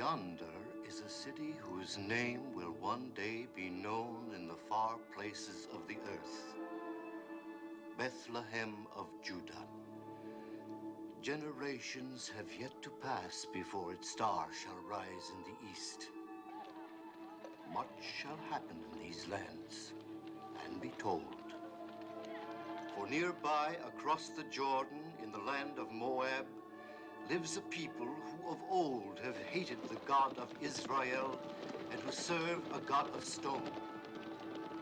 Yonder is a city whose name will one day be known in the far places of the earth. Bethlehem of Judah. Generations have yet to pass before its star shall rise in the east. Much shall happen in these lands and be told. For nearby, across the Jordan, in the land of Moab, lives a people who of old have hated the God of Israel and who serve a God of stone.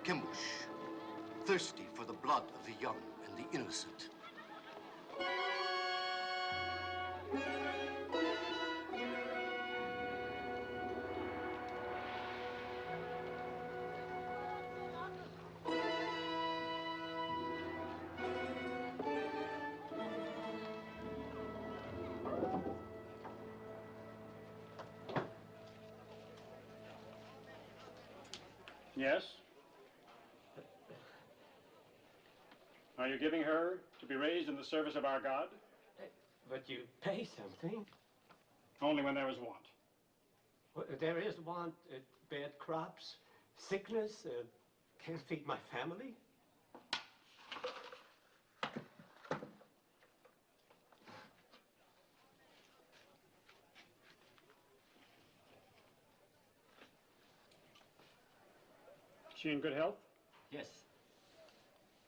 Chemosh, thirsty for the blood of the young and the innocent. Yes? Are you giving her to be raised in the service of our God? But you pay something. Only when there is want. Well, there is want, bad crops, sickness, can't feed my family. Is she in good health? Yes.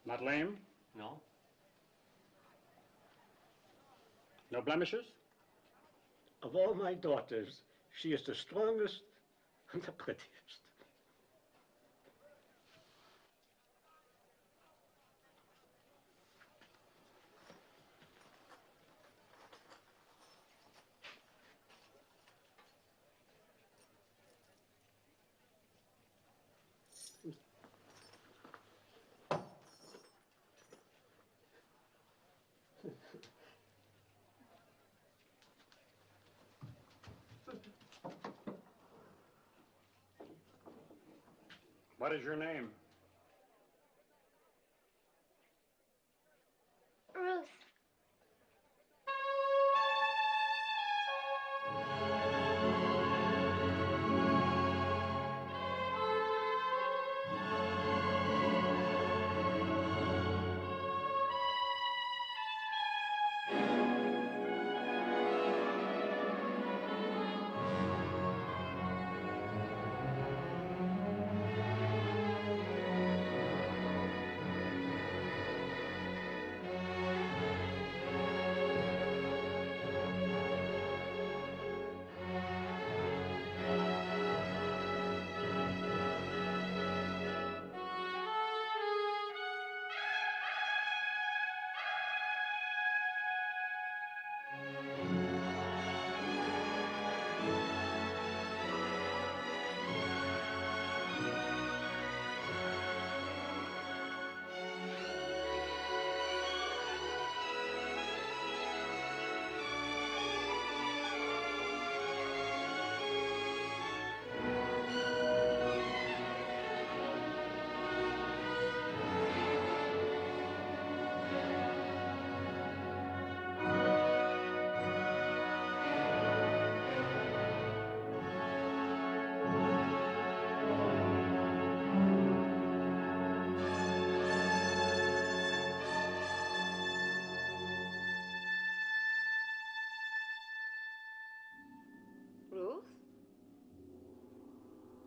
Not lame? No. No blemishes? Of all my daughters, she is the strongest and the prettiest. What is your name? Ruth.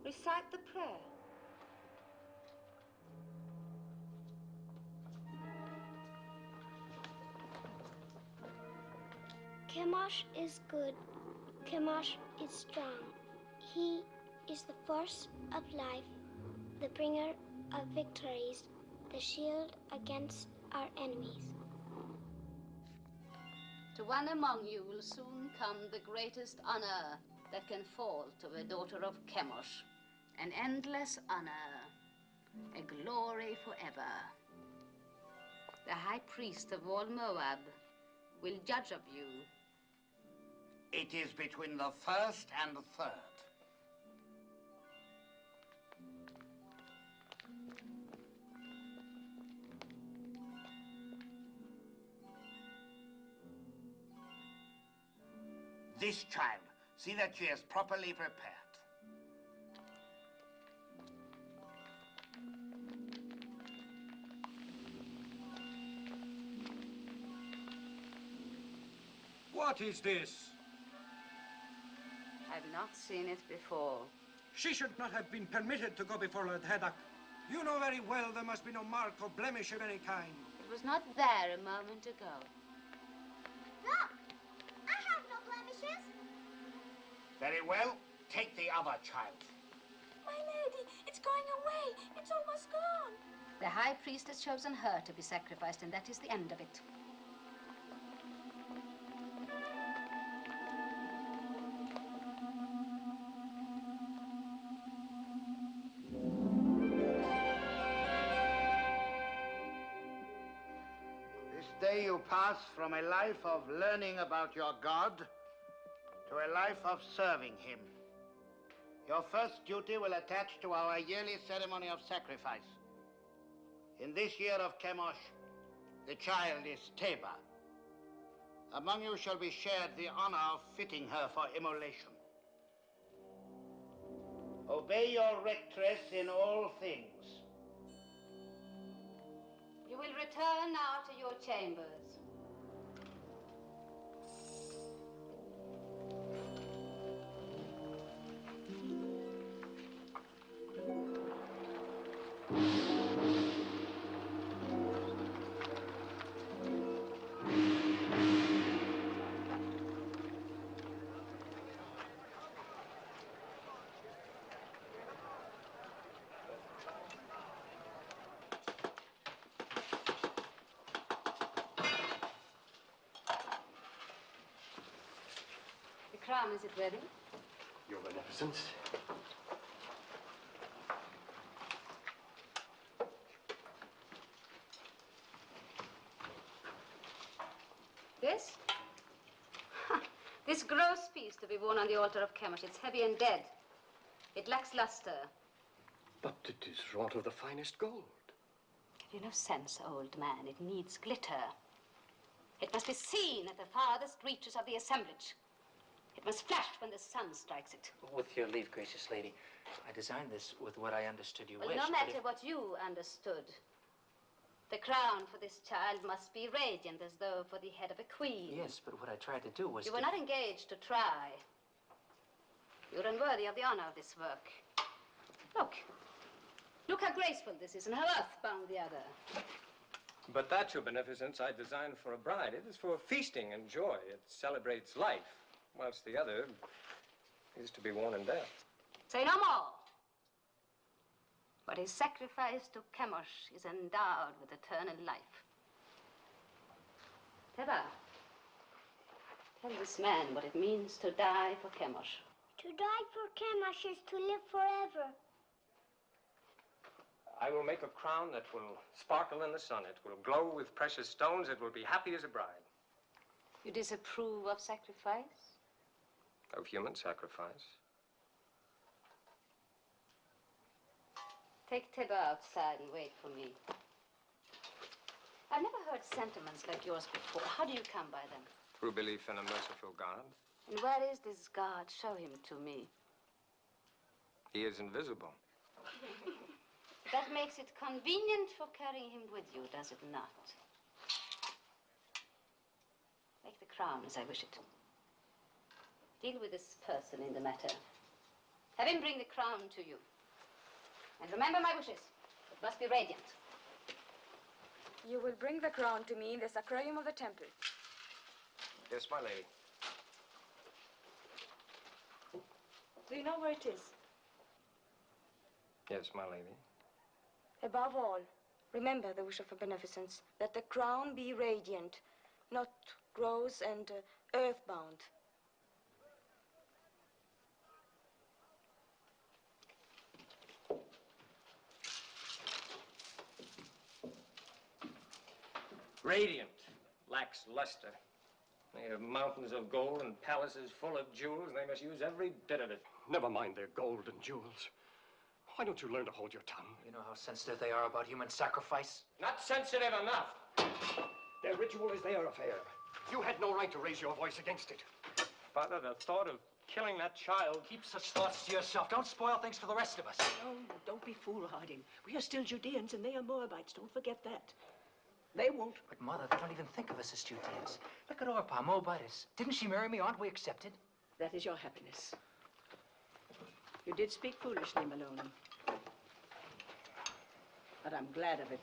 Recite the prayer. Chemosh is good. Chemosh is strong. He is the force of life, the bringer of victories, the shield against our enemies. To one among you will soon come the greatest honor that can fall to a daughter of Chemosh. An endless honor, a glory forever. The high priest of all Moab will judge of you. It is between the first and the third. This child See that she is properly prepared. What is this? I've not seen it before. She should not have been permitted to go before Lord Haddock. You know very well there must be no mark or blemish of any kind. It was not there a moment ago. Look! I have no blemishes. Very well. Take the other child. My lady, it's going away. It's almost gone. The high priest has chosen her to be sacrificed, and that is the end of it. This day you pass from a life of learning about your God to a life of serving him. Your first duty will attach to our yearly ceremony of sacrifice. In this year of Chemosh, the child is Teba. Among you shall be shared the honor of fitting her for immolation. Obey your rectress in all things. You will return now to your chambers. Crown, is it ready? Your Beneficence. This? This gross piece to be worn on the altar of Chemosh. It's heavy and dead. It lacks luster. But it is wrought of the finest gold. Have you no sense, old man? It needs glitter. It must be seen at the farthest reaches of the assemblage. It must flash when the sun strikes it. With your leave, gracious lady, I designed this with what I understood you wished. No matter what you understood. The crown for this child must be radiant, as though for the head of a queen. Yes, but what I tried to do was You were not engaged to try. You're unworthy of the honor of this work. Look. Look how graceful this is and how earthbound the other. But that, your Beneficence, I designed for a bride. It is for feasting and joy. It celebrates life. Whilst the other is to be worn in death. Say no more. What is sacrificed to Chemosh is endowed with eternal life. Teba, tell this man what it means to die for Chemosh. To die for Chemosh is to live forever. I will make a crown that will sparkle in the sun. It will glow with precious stones. It will be happy as a bride. You disapprove of sacrifice? Of human sacrifice. Take Teba outside and wait for me. I've never heard sentiments like yours before. How do you come by them? Through belief in a merciful God. And where is this God? Show him to me. He is invisible. That makes it convenient for carrying him with you, does it not? Make the crown as I wish it. Deal with this person in the matter. Have him bring the crown to you. And remember my wishes. It must be radiant. You will bring the crown to me in the sacrarium of the temple. Yes, my lady. Do you know where it is? Yes, my lady. Above all, remember the wish of a beneficence, that the crown be radiant, not gross and earthbound. Radiant, lacks luster. They have mountains of gold and palaces full of jewels, and they must use every bit of it. Never mind their gold and jewels. Why don't you learn to hold your tongue? You know how sensitive they are about human sacrifice? Not sensitive enough. Their ritual is their affair. You had no right to raise your voice against it. Father, the thought of killing that child. Keep such thoughts to yourself. Don't spoil things for the rest of us. No, don't be foolhardy. We are still Judeans and they are Moabites. Don't forget that. They won't. But, Mother, they don't even think of us as Judeans. Look at Orpah, Moabitess. Didn't she marry me? Aren't we accepted? That is your happiness. You did speak foolishly, Malone. But I'm glad of it.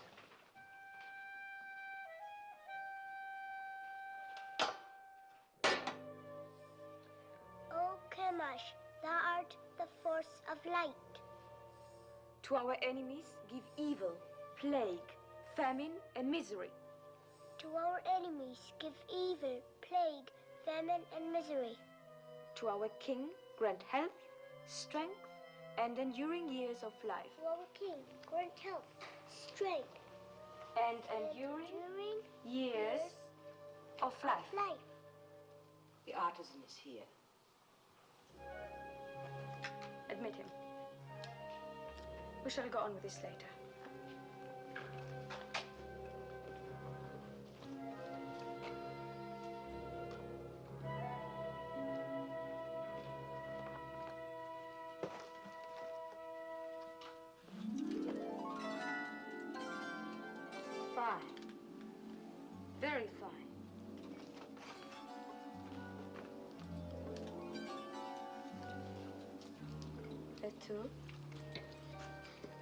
O Chemosh, thou art the force of light. To our enemies, give evil, plague, famine, and misery. To our enemies, give evil, plague, famine, and misery. To our king, grant health, strength, and enduring years of life. To our king, grant health, strength, and enduring years of life. The artisan is here. Admit him. We shall go on with this later. Fine. Very fine. That too.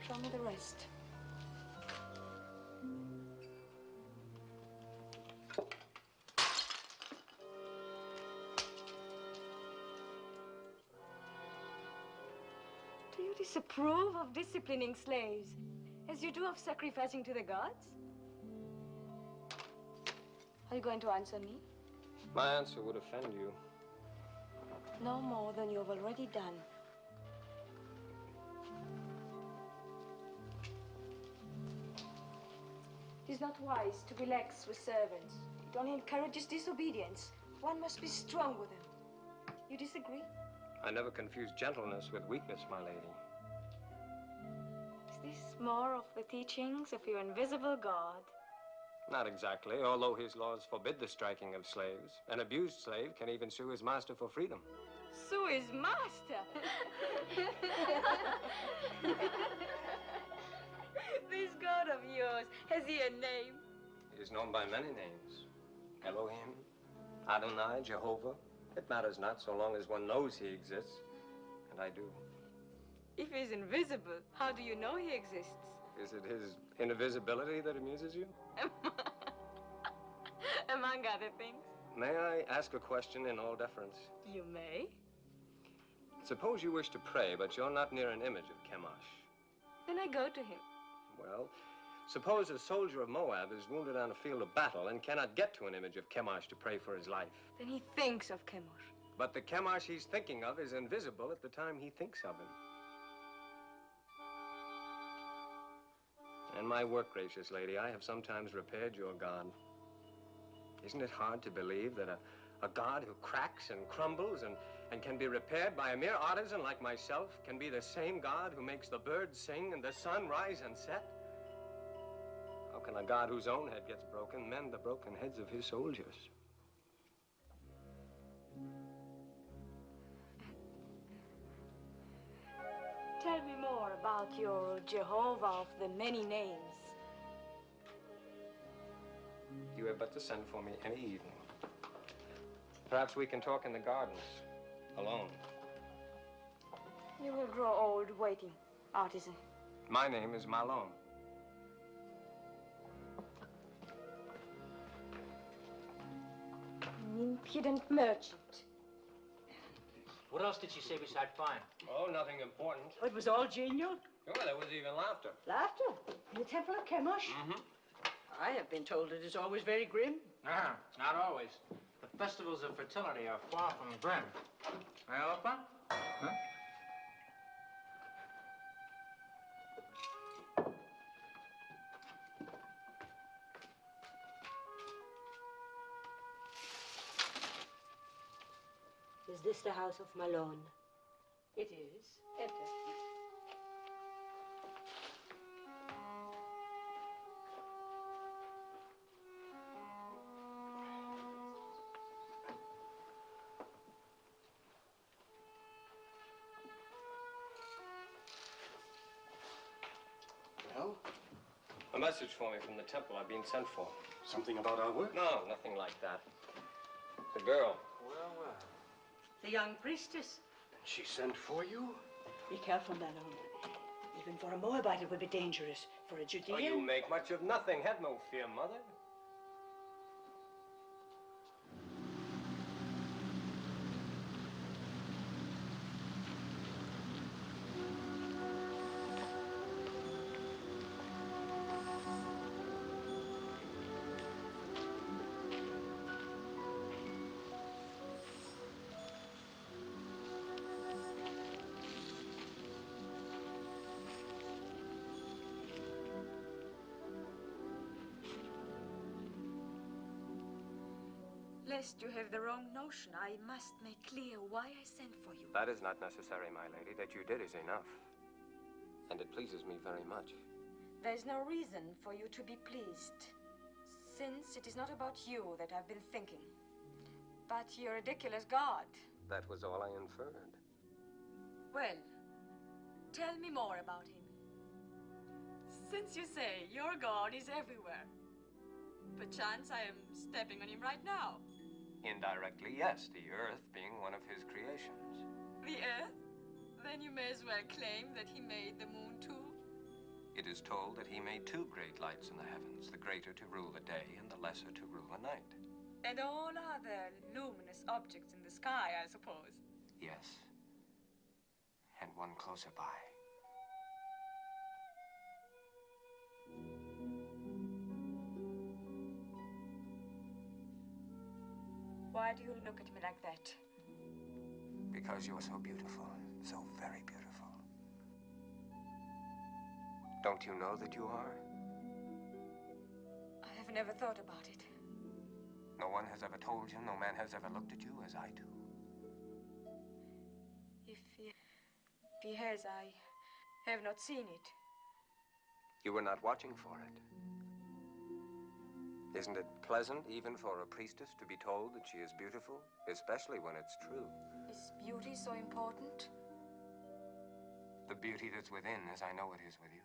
Show me the rest. Do you disapprove of disciplining slaves as you do of sacrificing to the gods? Are you going to answer me? My answer would offend you. No more than you have already done. It is not wise to be lax with servants. It only encourages disobedience. One must be strong with them. You disagree? I never confuse gentleness with weakness, my lady. Is this more of the teachings of your invisible God? Not exactly, although his laws forbid the striking of slaves. An abused slave can even sue his master for freedom. Sue his master! This God of yours, has he a name? He is known by many names. Elohim, Adonai, Jehovah. It matters not so long as one knows he exists. And I do. If he's invisible, how do you know he exists? Is it his invisibility that amuses you? Among other things. May I ask a question in all deference? You may. Suppose you wish to pray, but you're not near an image of Chemosh. Then I go to him. Well, suppose a soldier of Moab is wounded on a field of battle and cannot get to an image of Chemosh to pray for his life. Then he thinks of Chemosh. But the Chemosh he's thinking of is invisible at the time he thinks of him. In my work, gracious lady, I have sometimes repaired your God. Isn't it hard to believe that a God who cracks and crumbles and can be repaired by a mere artisan like myself can be the same God who makes the birds sing and the sun rise and set? How can a God whose own head gets broken mend the broken heads of his soldiers? Tell me more about your Jehovah of the many names. You have but to send for me any evening. Perhaps we can talk in the gardens, alone. You will grow old waiting, artisan. My name is Malone. An impudent merchant. What else did she say beside fine? Oh, nothing important. It was all genial. Oh, there was even laughter. Laughter? In the temple of Chemosh? Mm-hmm. I have been told it is always very grim. Not always. The festivals of fertility are far from grim. Hey, Orpah? Huh? Is this the house of Malone? It is. Enter. Well? A message for me from the temple. I've been sent for. Something about our work? No, nothing like that. The girl. Well, well. The young priestess. She sent for you? Be careful, Malone. Even for a Moabite, it would be dangerous. For a Judean... Oh, you make much of nothing. Have no fear, Mother. Lest you have the wrong notion, I must make clear why I sent for you. That is not necessary, my lady. That you did is enough. And it pleases me very much. There's no reason for you to be pleased, since it is not about you that I've been thinking, but your ridiculous God. That was all I inferred. Well, tell me more about him. Since you say your God is everywhere, perchance I am stepping on him right now. Indirectly, yes, the earth being one of his creations. The earth? Then you may as well claim that he made the moon too. It is told that he made two great lights in the heavens, the greater to rule the day and the lesser to rule the night. And all other luminous objects in the sky, I suppose. Yes. And one closer by. Why do you look at me like that? Because you're so beautiful, so very beautiful. Don't you know that you are? I have never thought about it. No one has ever told you, no man has ever looked at you as I do. If he has, I have not seen it. You were not watching for it. Isn't it pleasant, even for a priestess, to be told that she is beautiful, especially when it's true? Is beauty so important? The beauty that's within, as I know it is with you.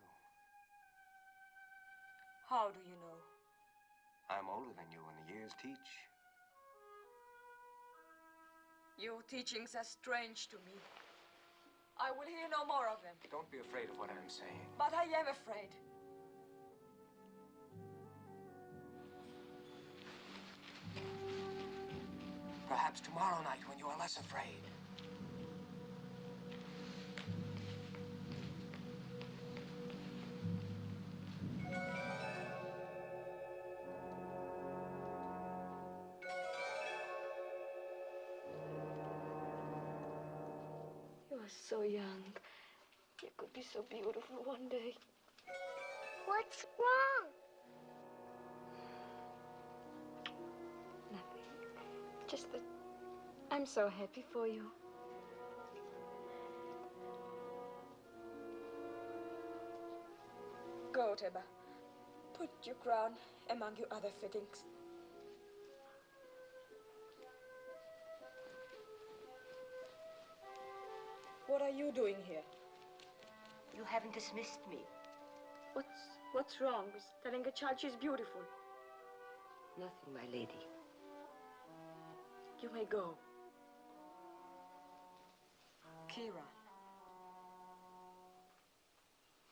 How do you know? I'm older than you, and the years teach. Your teachings are strange to me. I will hear no more of them. Don't be afraid of what I'm saying. But I am afraid. Perhaps tomorrow night when you are less afraid. You are so young. You could be so beautiful one day. What's wrong? Nothing. Just that I'm so happy for you. Go, Teba. Put your crown among your other fittings. What are you doing here? You haven't dismissed me. What's wrong with telling a child she's beautiful? Nothing, my lady. You may go. Kira.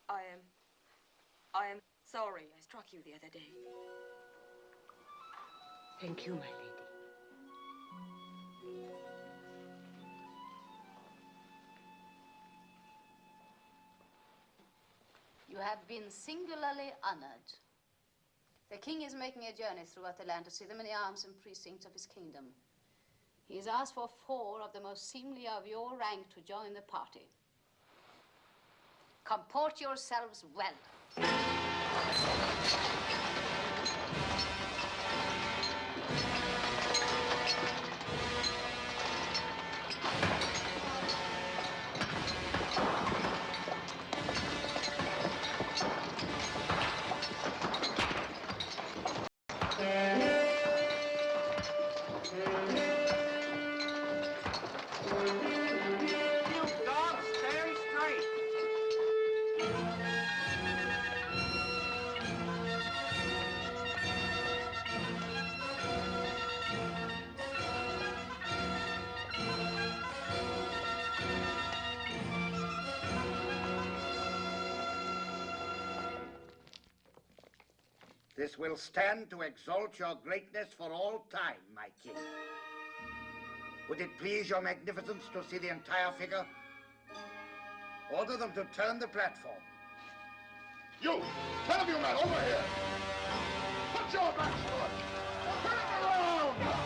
I am sorry I struck you the other day. Thank you, my lady. You have been singularly honored. The king is making a journey throughout the land to see the many arms and precincts of his kingdom. He has asked for 4 of the most seemly of your rank to join the party. Comport yourselves well. This will stand to exalt your greatness for all time, my king. Would it please your magnificence to see the entire figure? Order them to turn the platform. You! 10 of you men, over here! Put your backs to it! Turn it around!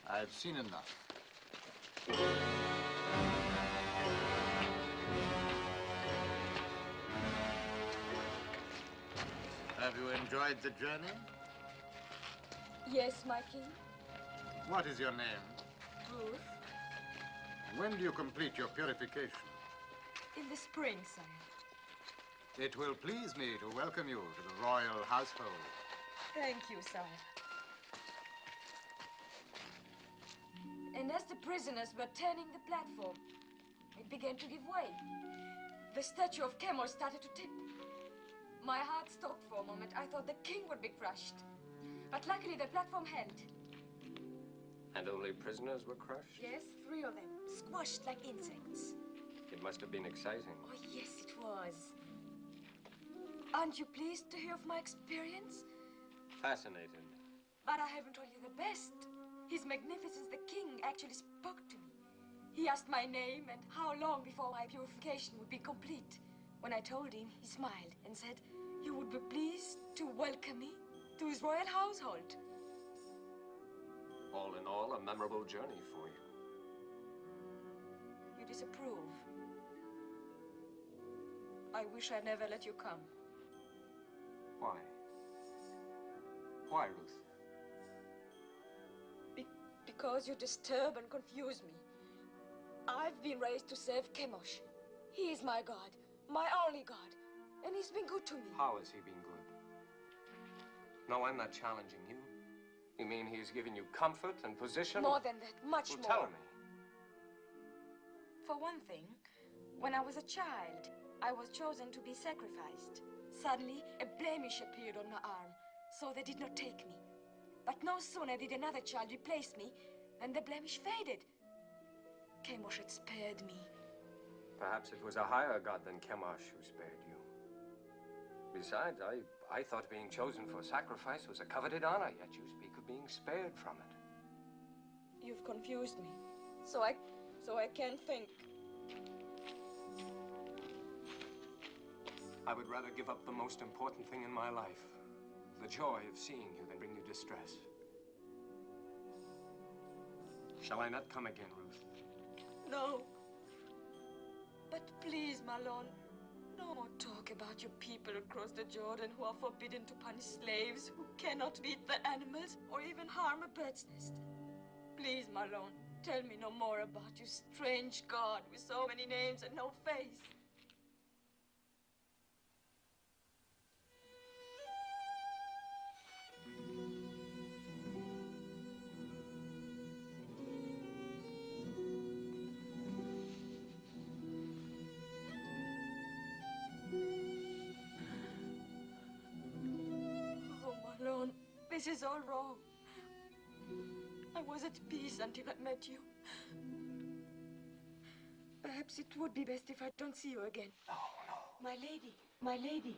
I've seen enough. Have you enjoyed the journey? Yes, my king. What is your name? Ruth. When do you complete your purification? In the spring, sire. It will please me to welcome you to the royal household. Thank you, sire. And as the prisoners were turning the platform, it began to give way. The statue of Chemosh started to tip. My heart stopped for a moment. I thought the king would be crushed. But luckily, the platform held. And only prisoners were crushed? Yes, 3 of them, squashed like insects. It must have been exciting. Oh, yes, it was. Aren't you pleased to hear of my experience? Fascinated. But I haven't told you the best. His Magnificence the King actually spoke to me. He asked my name and how long before my purification would be complete. When I told him, he smiled and said, "You would be pleased to welcome me to his royal household." All in all, a memorable journey for you. You disapprove. I wish I never let you come. Why? Why, Ruth? Because you disturb and confuse me. I've been raised to serve Chemosh. He is my God, my only God, and he's been good to me. How has he been good? No, I'm not challenging you. You mean he's given you comfort and position? More than that, much well, more. Tell me. For one thing, when I was a child, I was chosen to be sacrificed. Suddenly, a blemish appeared on my arm, so they did not take me. But no sooner did another child replace me than the blemish faded. Chemosh had spared me. Perhaps it was a higher god than Chemosh who spared you. Besides, I thought being chosen for sacrifice was a coveted honor, yet you speak of being spared from it. You've confused me, so I can't think. I would rather give up the most important thing in my life, the joy of seeing you, than bring you distress. Shall I not come again, Ruth? No. But please, Malone, no more talk about your people across the Jordan who are forbidden to punish slaves, who cannot beat the animals or even harm a bird's nest. Please, Malone, tell me no more about your strange God with so many names and no face. This is all wrong. I was at peace until I met you. Perhaps it would be best if I don't see you again. No. My lady.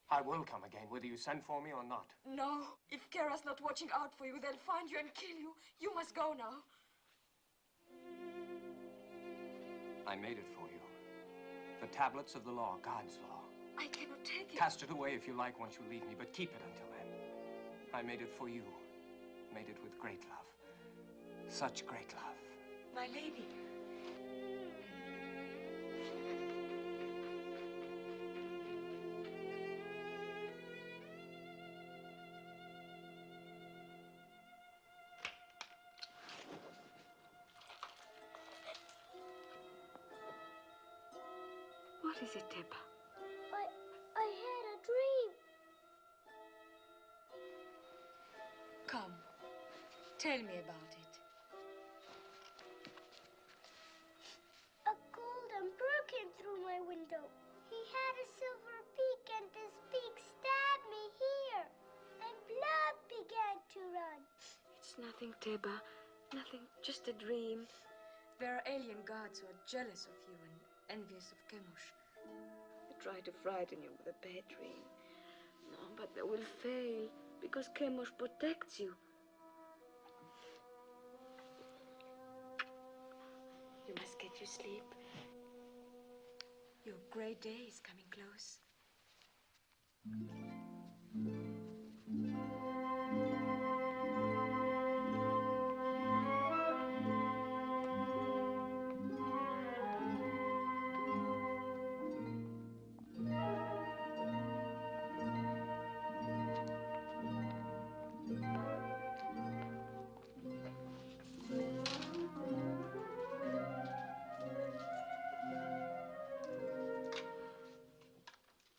I will come again, whether you send for me or not. No. If Kara's not watching out for you, they'll find you and kill you. You must go now. I made it for you. The tablets of the law, God's law. I cannot take it. Cast it away if you like once you leave me, but keep it until then. I made it for you. Made it with great love. Such great love. My lady. What is it, Teba? I had a dream. Tell me about it. A golden bird came through my window. He had a silver beak, and his beak stabbed me here. And blood began to run. It's nothing, Teba. Nothing, just a dream. There are alien gods who are jealous of you and envious of Chemosh. They try to frighten you with a bad dream. No, but they will fail, because Chemosh protects you. You must get your sleep. Your great day is coming close.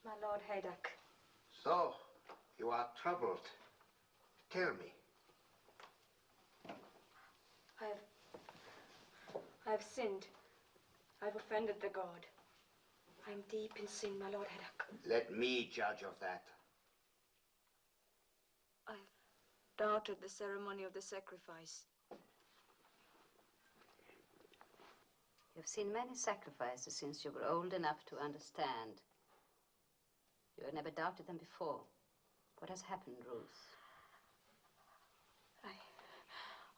My Lord Haydock. So, you are troubled. Tell me. I've sinned. I've offended the god. I'm deep in sin, my Lord Haydock. Let me judge of that. I've doubted the ceremony of the sacrifice. You've seen many sacrifices since you were old enough to understand. You had never doubted them before. What has happened, Ruth?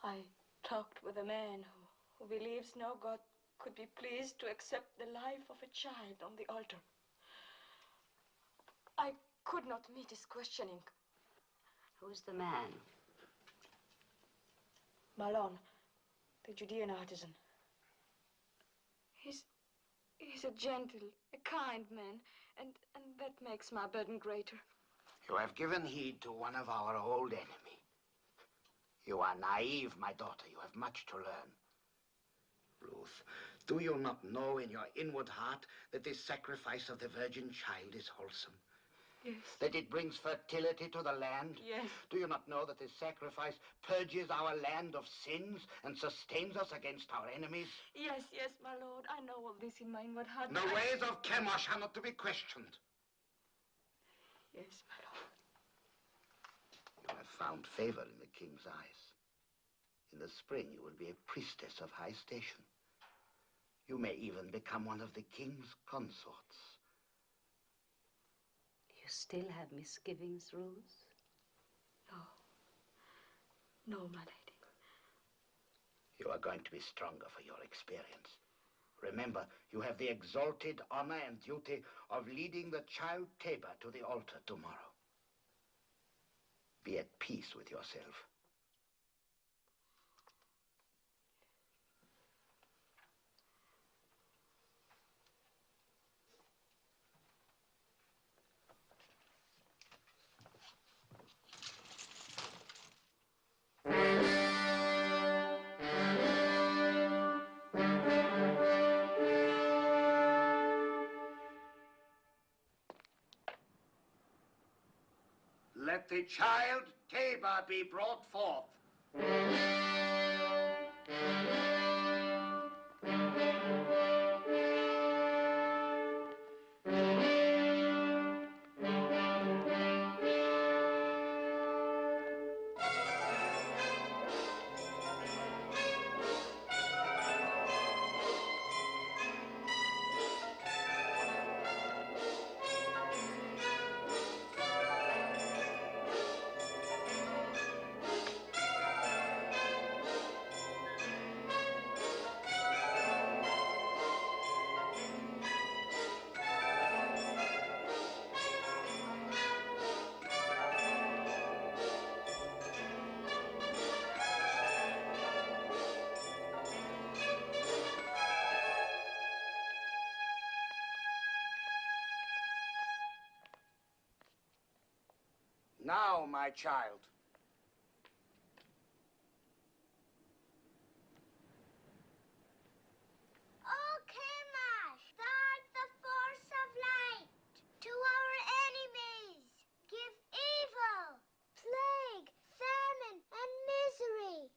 I talked with a man who believes no God could be pleased to accept the life of a child on the altar. I could not meet his questioning. Who's the man? Malone, the Judean artisan. He's a gentle, a kind man, and that makes my burden greater. You have given heed to one of our old enemy. You are naive, my daughter. You have much to learn. Ruth, do you not know in your inward heart that this sacrifice of the virgin child is wholesome? Yes. That it brings fertility to the land? Yes. Do you not know that this sacrifice purges our land of sins and sustains us against our enemies? Yes, my Lord. I know all this in my inward heart. The ways of Chemosh are not to be questioned. Yes, my Lord. You have found favor in the king's eyes. In the spring, you will be a priestess of high station. You may even become one of the king's consorts. You still have misgivings, Ruth? No, my lady. You are going to be stronger for your experience. Remember, you have the exalted honor and duty of leading the child Teba to the altar tomorrow. Be at peace with yourself. Let the child Teba be brought forth. Now, my child. Oh, Chemosh, thou art the force of light. To our enemies, give evil, plague, famine, and misery.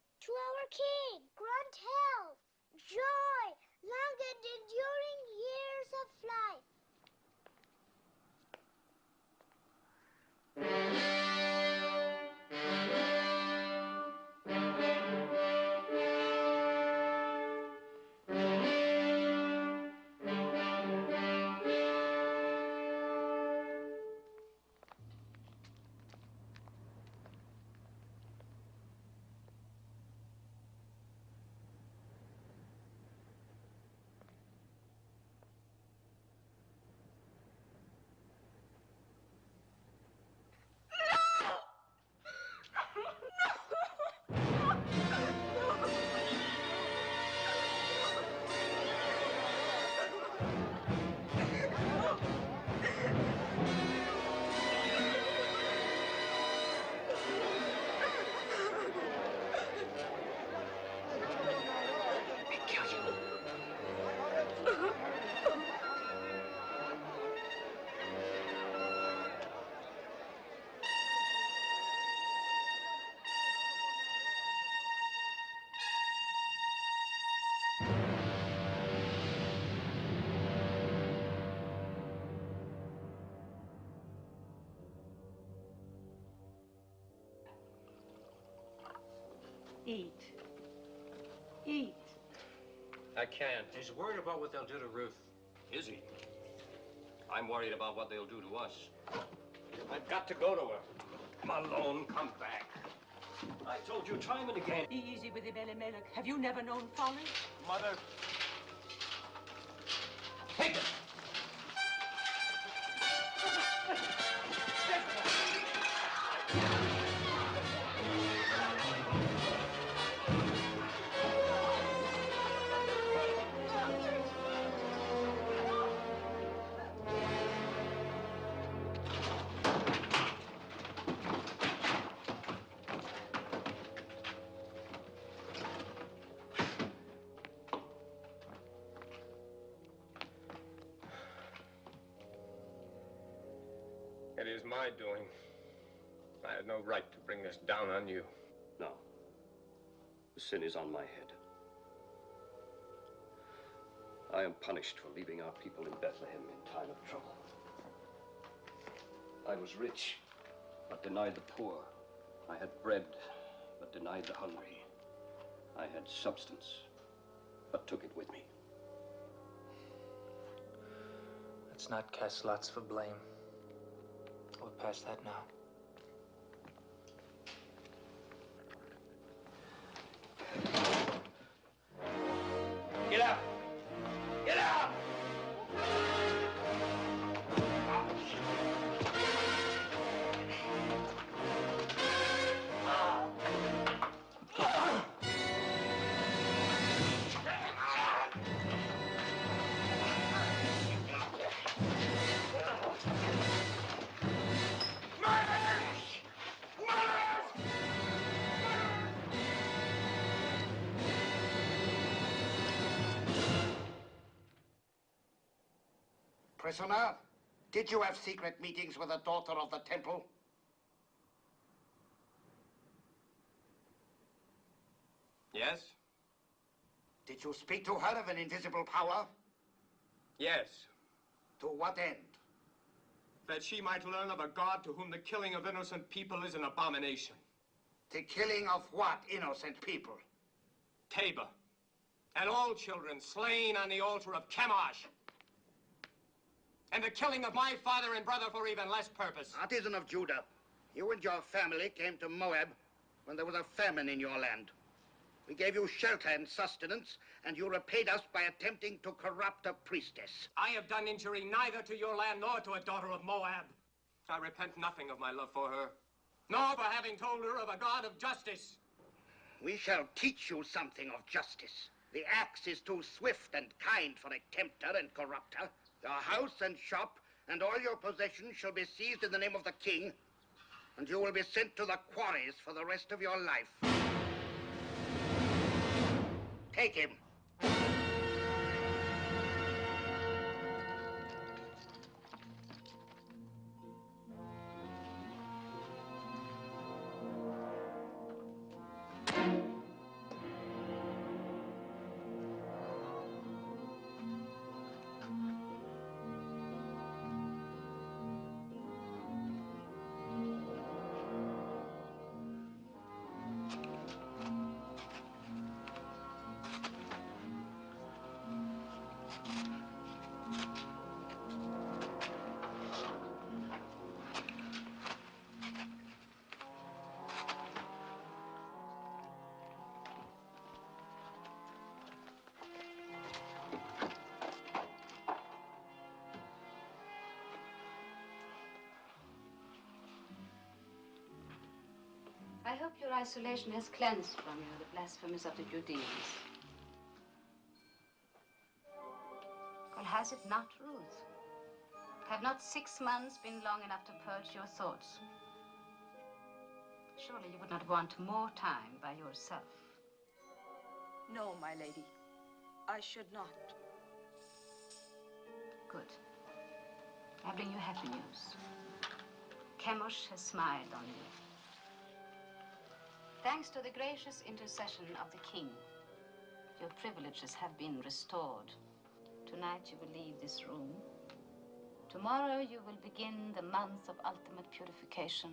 Eat. Eat. I can't. He's worried about what they'll do to Ruth. Is he? I'm worried about what they'll do to us. I've got to go to her. Malone, come back. I told you time and again. Easy with him, Elimelech. Have you never known folly? Mother. Take it! It is my doing. I had no right to bring this down on you. No. The sin is on my head. I am punished for leaving our people in Bethlehem in time of trouble. I was rich, but denied the poor. I had bread, but denied the hungry. I had substance, but took it with me. Let's not cast lots for blame. We're past that now. Get up! Get up! Prisoner, did you have secret meetings with the daughter of the temple? Yes? Did you speak to her of an invisible power? Yes. To what end? That she might learn of a God to whom the killing of innocent people is an abomination. The killing of what innocent people? Tabor. And all children slain on the altar of Chemosh. And the killing of my father and brother for even less purpose. Artisan of Judah, you and your family came to Moab when there was a famine in your land. We gave you shelter and sustenance, and you repaid us by attempting to corrupt a priestess. I have done injury neither to your land nor to a daughter of Moab. I repent nothing of my love for her, nor for having told her of a God of justice. We shall teach you something of justice. The axe is too swift and kind for a tempter and corrupter. Your house and shop and all your possessions shall be seized in the name of the king, and you will be sent to the quarries for the rest of your life. Take him. I hope your isolation has cleansed from you the blasphemies of the Judeans. Well, has it not, Ruth? Have not 6 months been long enough to purge your thoughts? Surely you would not want more time by yourself. No, my lady. I should not. Good. I bring you happy news. Chemosh has smiled on you. Thanks to the gracious intercession of the king, your privileges have been restored. Tonight you will leave this room. Tomorrow you will begin the month of ultimate purification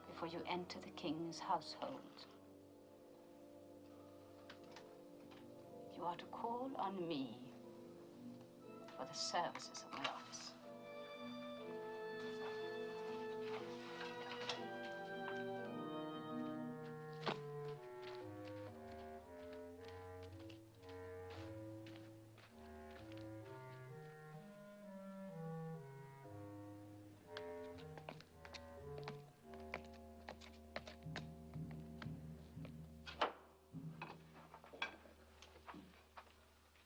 before you enter the king's household. you are to call on me for the services of my office.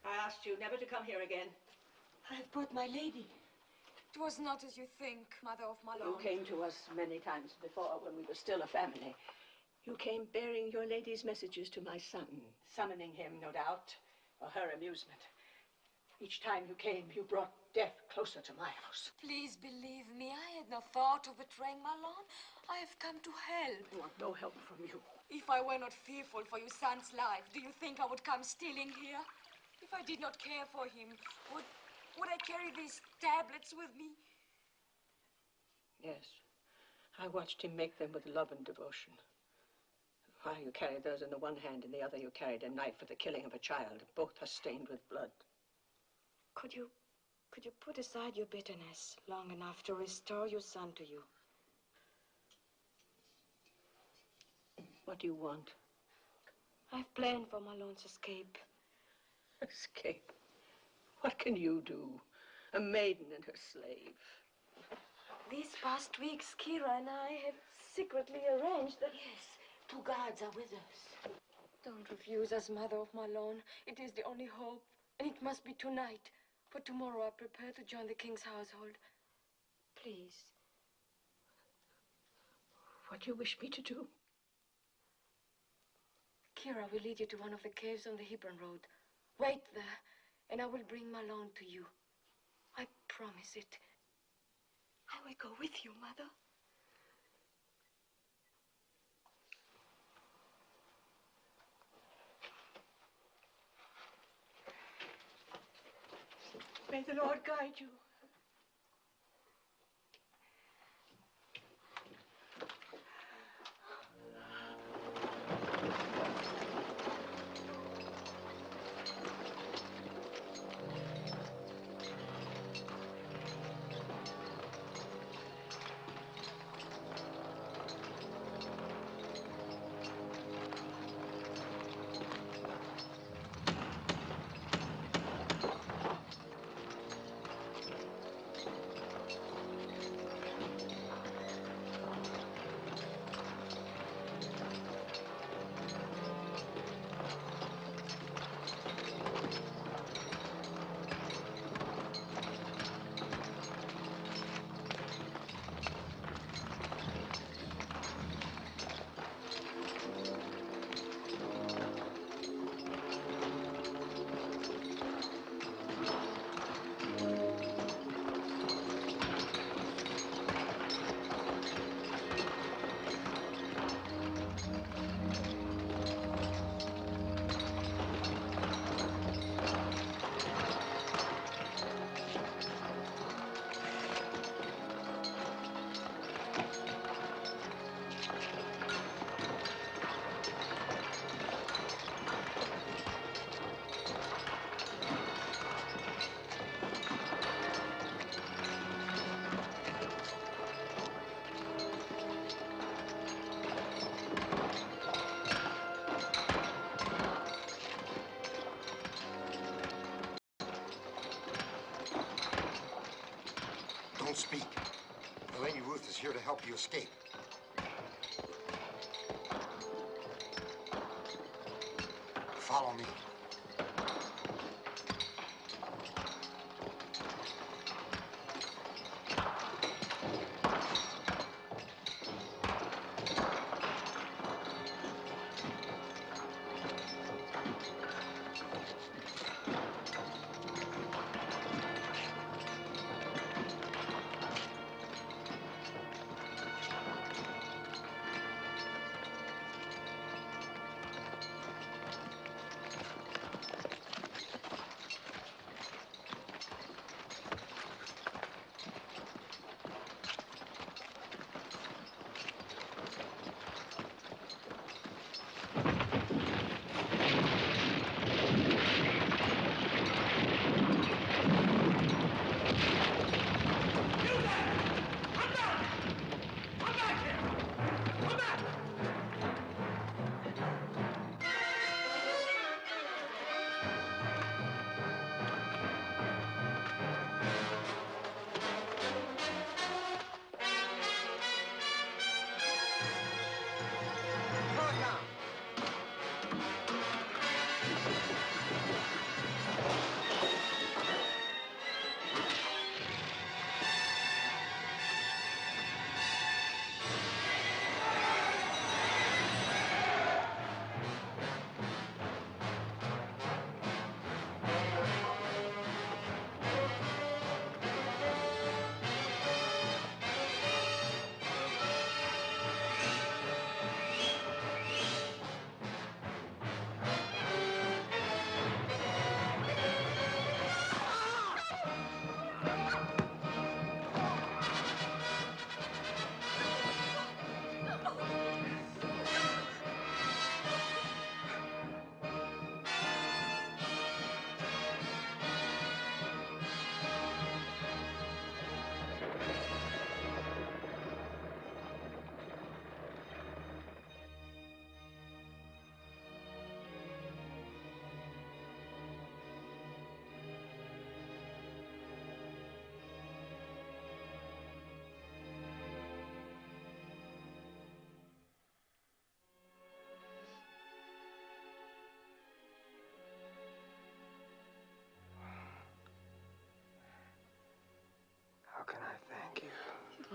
I asked you never to come here again. I have brought my lady. It was not as you think, Mother of Malone. You came to us many times before when we were still a family. You came bearing your lady's messages to my son, summoning him, no doubt, for her amusement. Each time you came, you brought death closer to my house. Please believe me, I had no thought of betraying Malone. I have come to help. I want no help from you. If I were not fearful for your son's life, do you think I would come stealing here? If I did not care for him, would I carry these tablets with me? Yes. I watched him make them with love and devotion. While you carried those in the one hand, in the other you carried a knife for the killing of a child. Both are stained with blood. Could you put aside your bitterness long enough to restore your son to you? What do you want? I've planned for Malone's escape. Escape? What can you do? A maiden and her slave. These past weeks, Kira and I have secretly arranged that... Yes, 2 guards are with us. Don't refuse us, Mother of Malone. It is the only hope, and it must be tonight. For tomorrow I prepare to join the king's household. Please. What do you wish me to do? Kira will lead you to one of the caves on the Hebron Road. Wait there, and I will bring Malone to you. I promise it. I will go with you, Mother. May the Lord guide you. Don't speak. Lady Ruth is here to help you escape. Follow me.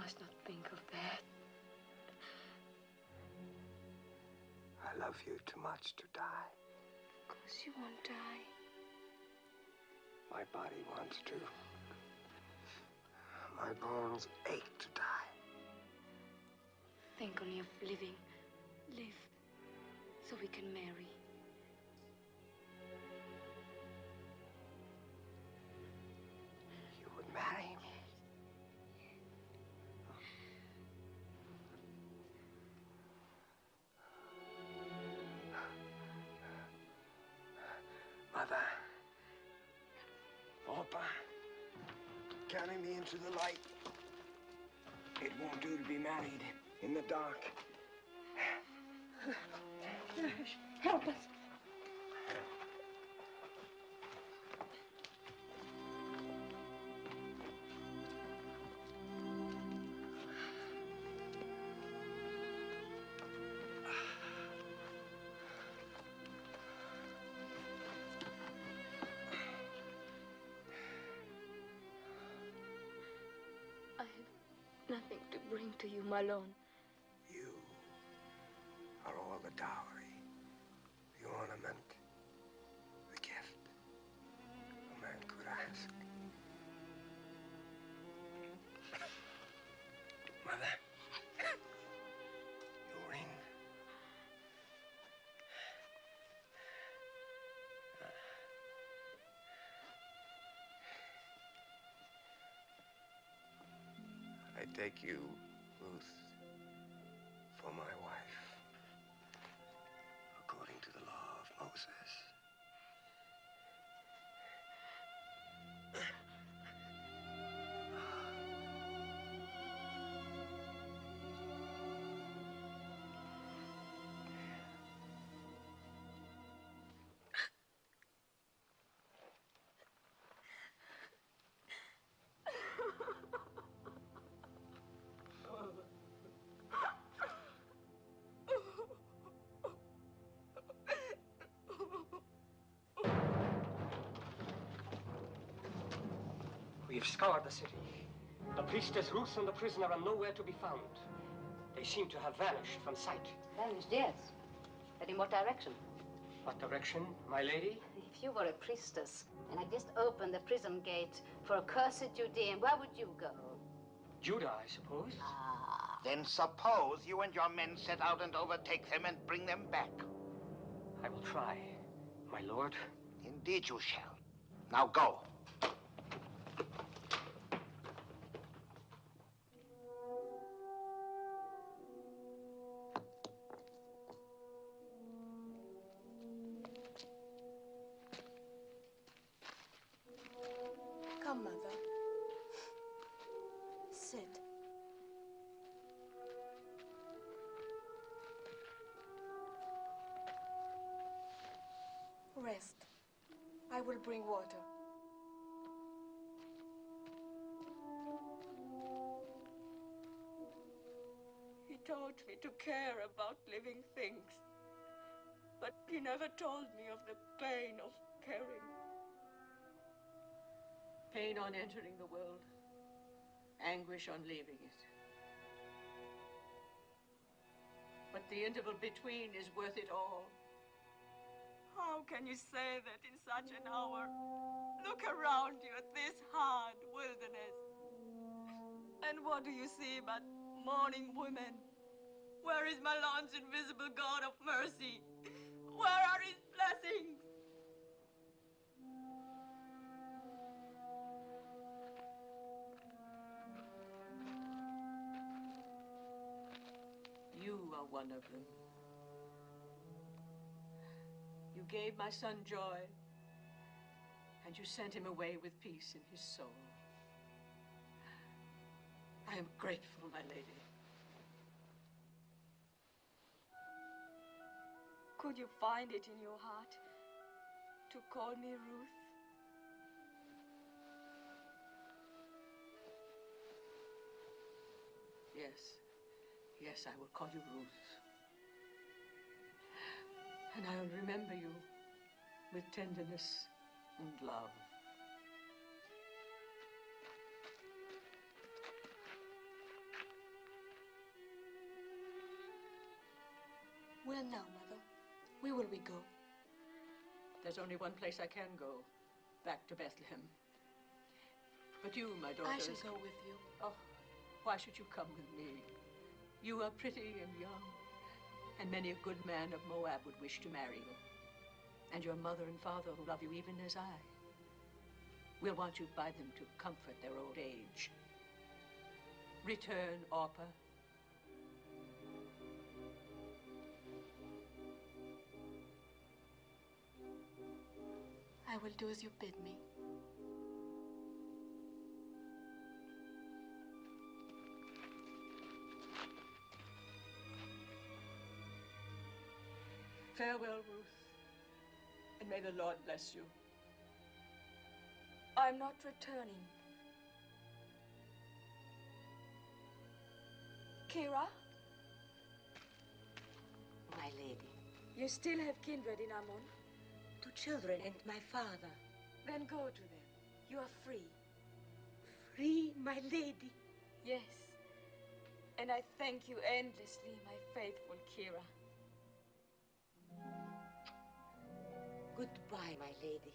must not think of that. I love you too much to die. Of course you won't die. My body wants to. My bones ache to die. Think only of living. Live, so we can marry. You would marry me? Mother. Papa. Carry me into the light. It won't do to be married in the dark. Help us. I have nothing to bring to you, Malone. You are all the dowry, the ornament, the gift a man could ask. Mother, your ring. I take you, Ruth, for my wife, according to the law of Moses. We've scoured the city. The priestess Ruth and the prisoner are nowhere to be found. They seem to have vanished from sight. Vanished, yes. But in what direction? What direction, my lady? If you were a priestess and had just opened the prison gate for a cursed Judean, where would you go? Judah, I suppose. Ah. Then suppose you and your men set out and overtake them and bring them back. I will try, my lord. Indeed you shall. Now go. Come, Mother. Sit. Rest. I will bring water. He taught me to care about living things, but he never told me of the pain of caring. Pain on entering the world, anguish on leaving it. But the interval between is worth it all. How can you say that in such an hour? Look around you at this hard wilderness. And what do you see but mourning women? Where is Malone's invisible God of mercy? Where are his blessings? You are one of them. You gave my son joy, and you sent him away with peace in his soul. I am grateful, my lady. Could you find it in your heart to call me Ruth? Yes. Yes, I will call you Ruth. And I will remember you with tenderness and love. Where now, Mother? Where will we go? There's only one place I can go, back to Bethlehem. But you, my daughter... I shall go with you. Oh, why should you come with me? You are pretty and young, and many a good man of Moab would wish to marry you. And your mother and father will love you even as I. We'll want you by them to comfort their old age. Return, Orpah. I will do as you bid me. Farewell, Ruth, and may the Lord bless you. I'm not returning. Kira? My lady. You still have kindred in Ammon? 2 children and my father. Then go to them. You are free. Free, my lady? Yes. And I thank you endlessly, my faithful Kira. Goodbye, my lady.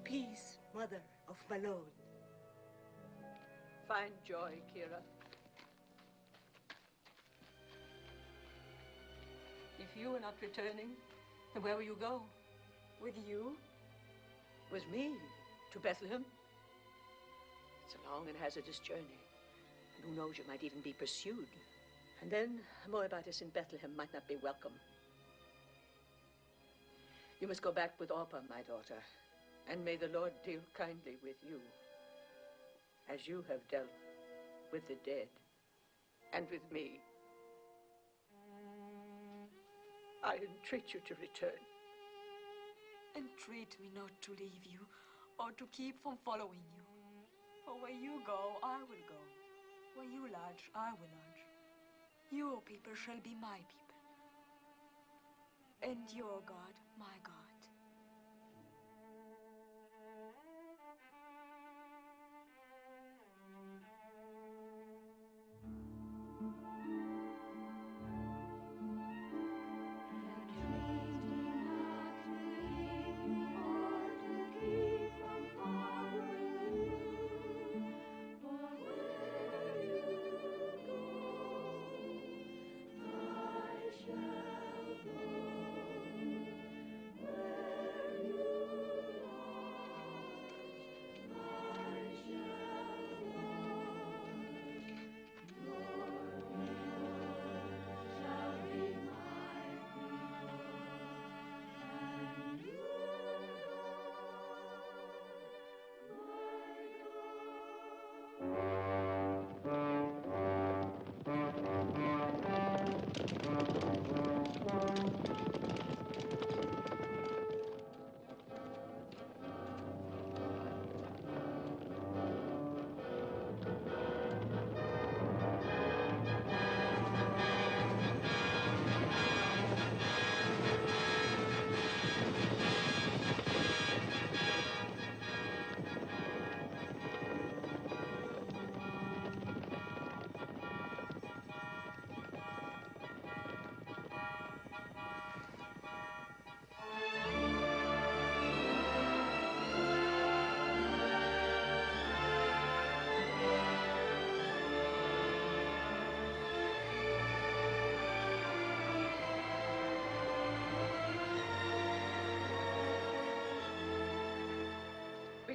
Peace, mother of Malone. Find joy, Kira. If you are not returning, then where will you go? With you? With me? To Bethlehem? It's a long and hazardous journey. And who knows, you might even be pursued. And then a Moabitess in Bethlehem might not be welcome. You must go back with Orpah, my daughter. And may the Lord deal kindly with you, as you have dealt with the dead and with me. I entreat you to return. Entreat me not to leave you, or to keep from following you. For where you go, I will go. Where you lodge, I will lodge. Your people shall be my people, and your God, my God.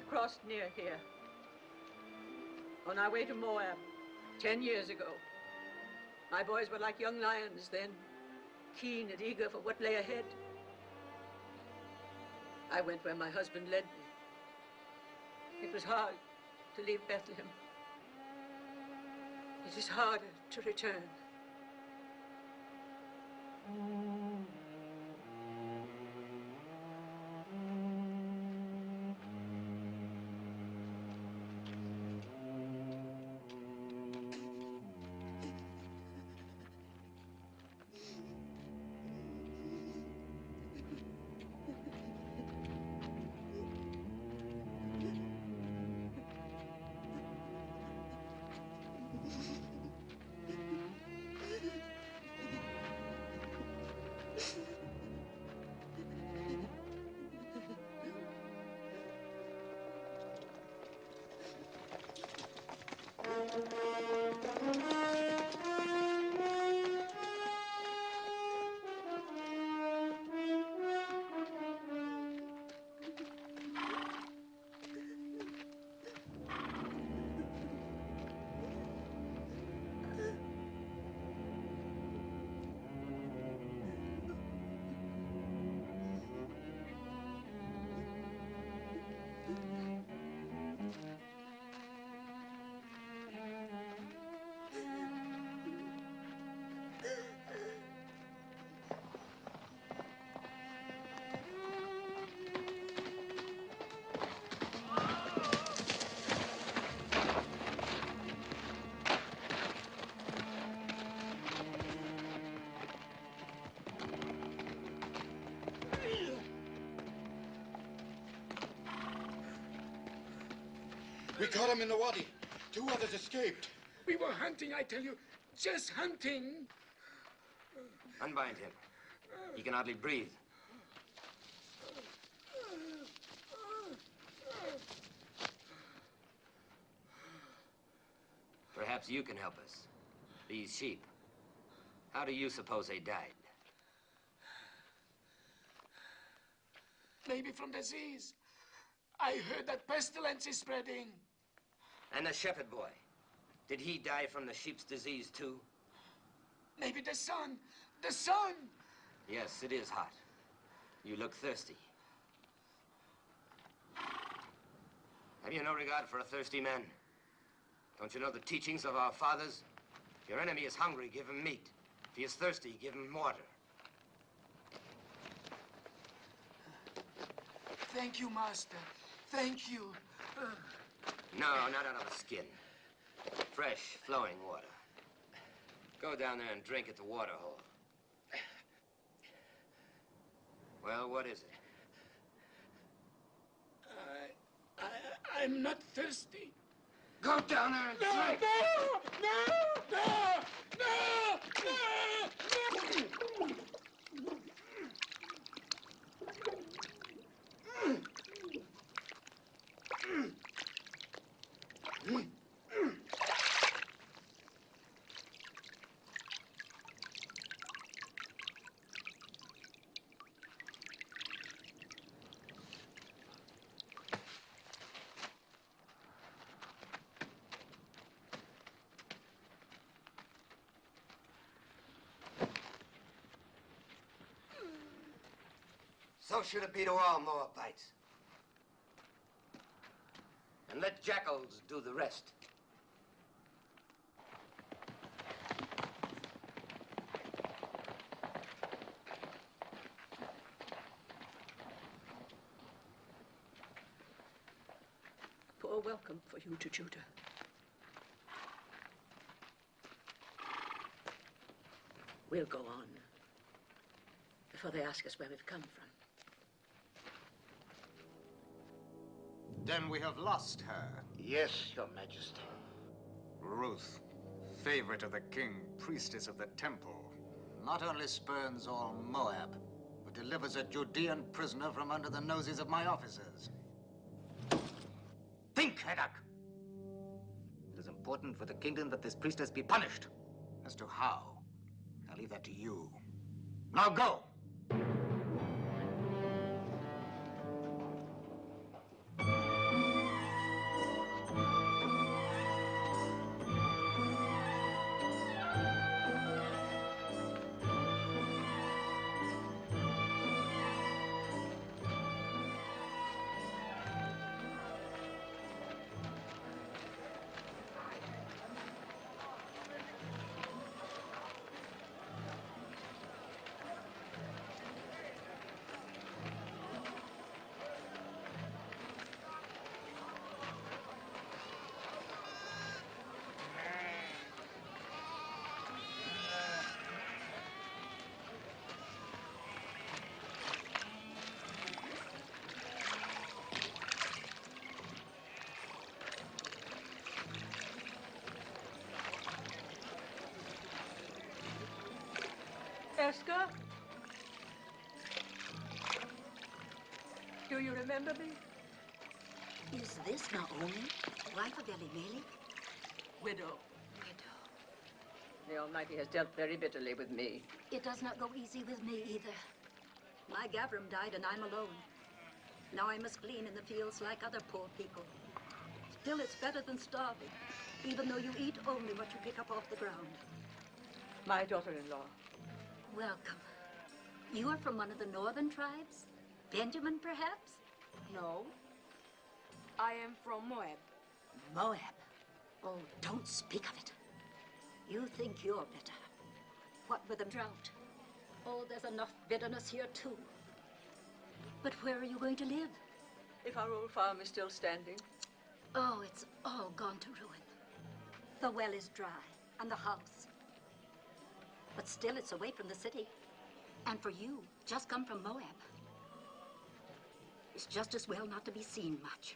Crossed near here, on our way to Moab, 10 years ago. My boys were like young lions then, keen and eager for what lay ahead. I went where my husband led me. It was hard to leave Bethlehem. It is harder to return. We caught him in the wadi. 2 others escaped. We were hunting, I tell you. Just hunting. Unbind him. He can hardly breathe. Perhaps you can help us. These sheep. How do you suppose they died? Maybe from disease. I heard that pestilence is spreading. And the shepherd boy. Did he die from the sheep's disease, too? Maybe the sun. The sun! Yes, it is hot. You look thirsty. Have you no regard for a thirsty man? Don't you know the teachings of our fathers? If your enemy is hungry, give him meat. If he is thirsty, give him water. Thank you, Master. Thank you. No, not out of the skin. Fresh, flowing water. Go down there and drink at the water hole. Well, what is it? I'm not thirsty. Go down there and drink! So should it be to all Moabites. And let jackals do the rest. Poor welcome for you to Judah. We'll go on before they ask us where we've come from. Then we have lost her. Yes, Your Majesty. Ruth, favorite of the king, priestess of the temple, not only spurns all Moab, but delivers a Judean prisoner from under the noses of my officers. Think, Heddak! It is important for the kingdom that this priestess be punished. As to how, I'll leave that to you. Now go! Esther? Do you remember me? Is this Naomi, wife of Elimelech? Widow. The Almighty has dealt very bitterly with me. It does not go easy with me either. My Gavram died and I'm alone. Now I must glean in the fields like other poor people. Still, it's better than starving, even though you eat only what you pick up off the ground. My daughter-in-law. Welcome. You are from one of the northern tribes? Benjamin, perhaps? No. I am from Moab. Moab? Oh, don't speak of it. You think you're better. What with the drought? Oh, there's enough bitterness here, too. But where are you going to live? If our old farm is still standing. Oh, it's all gone to ruin. The well is dry, and the house. But still, it's away from the city. And for you, just come from Moab. It's just as well not to be seen much.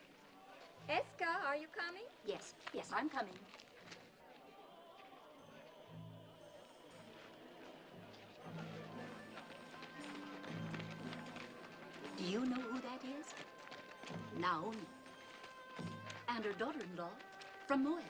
Eska, are you coming? Yes, I'm coming. Do you know who that is? Naomi. And her daughter-in-law from Moab.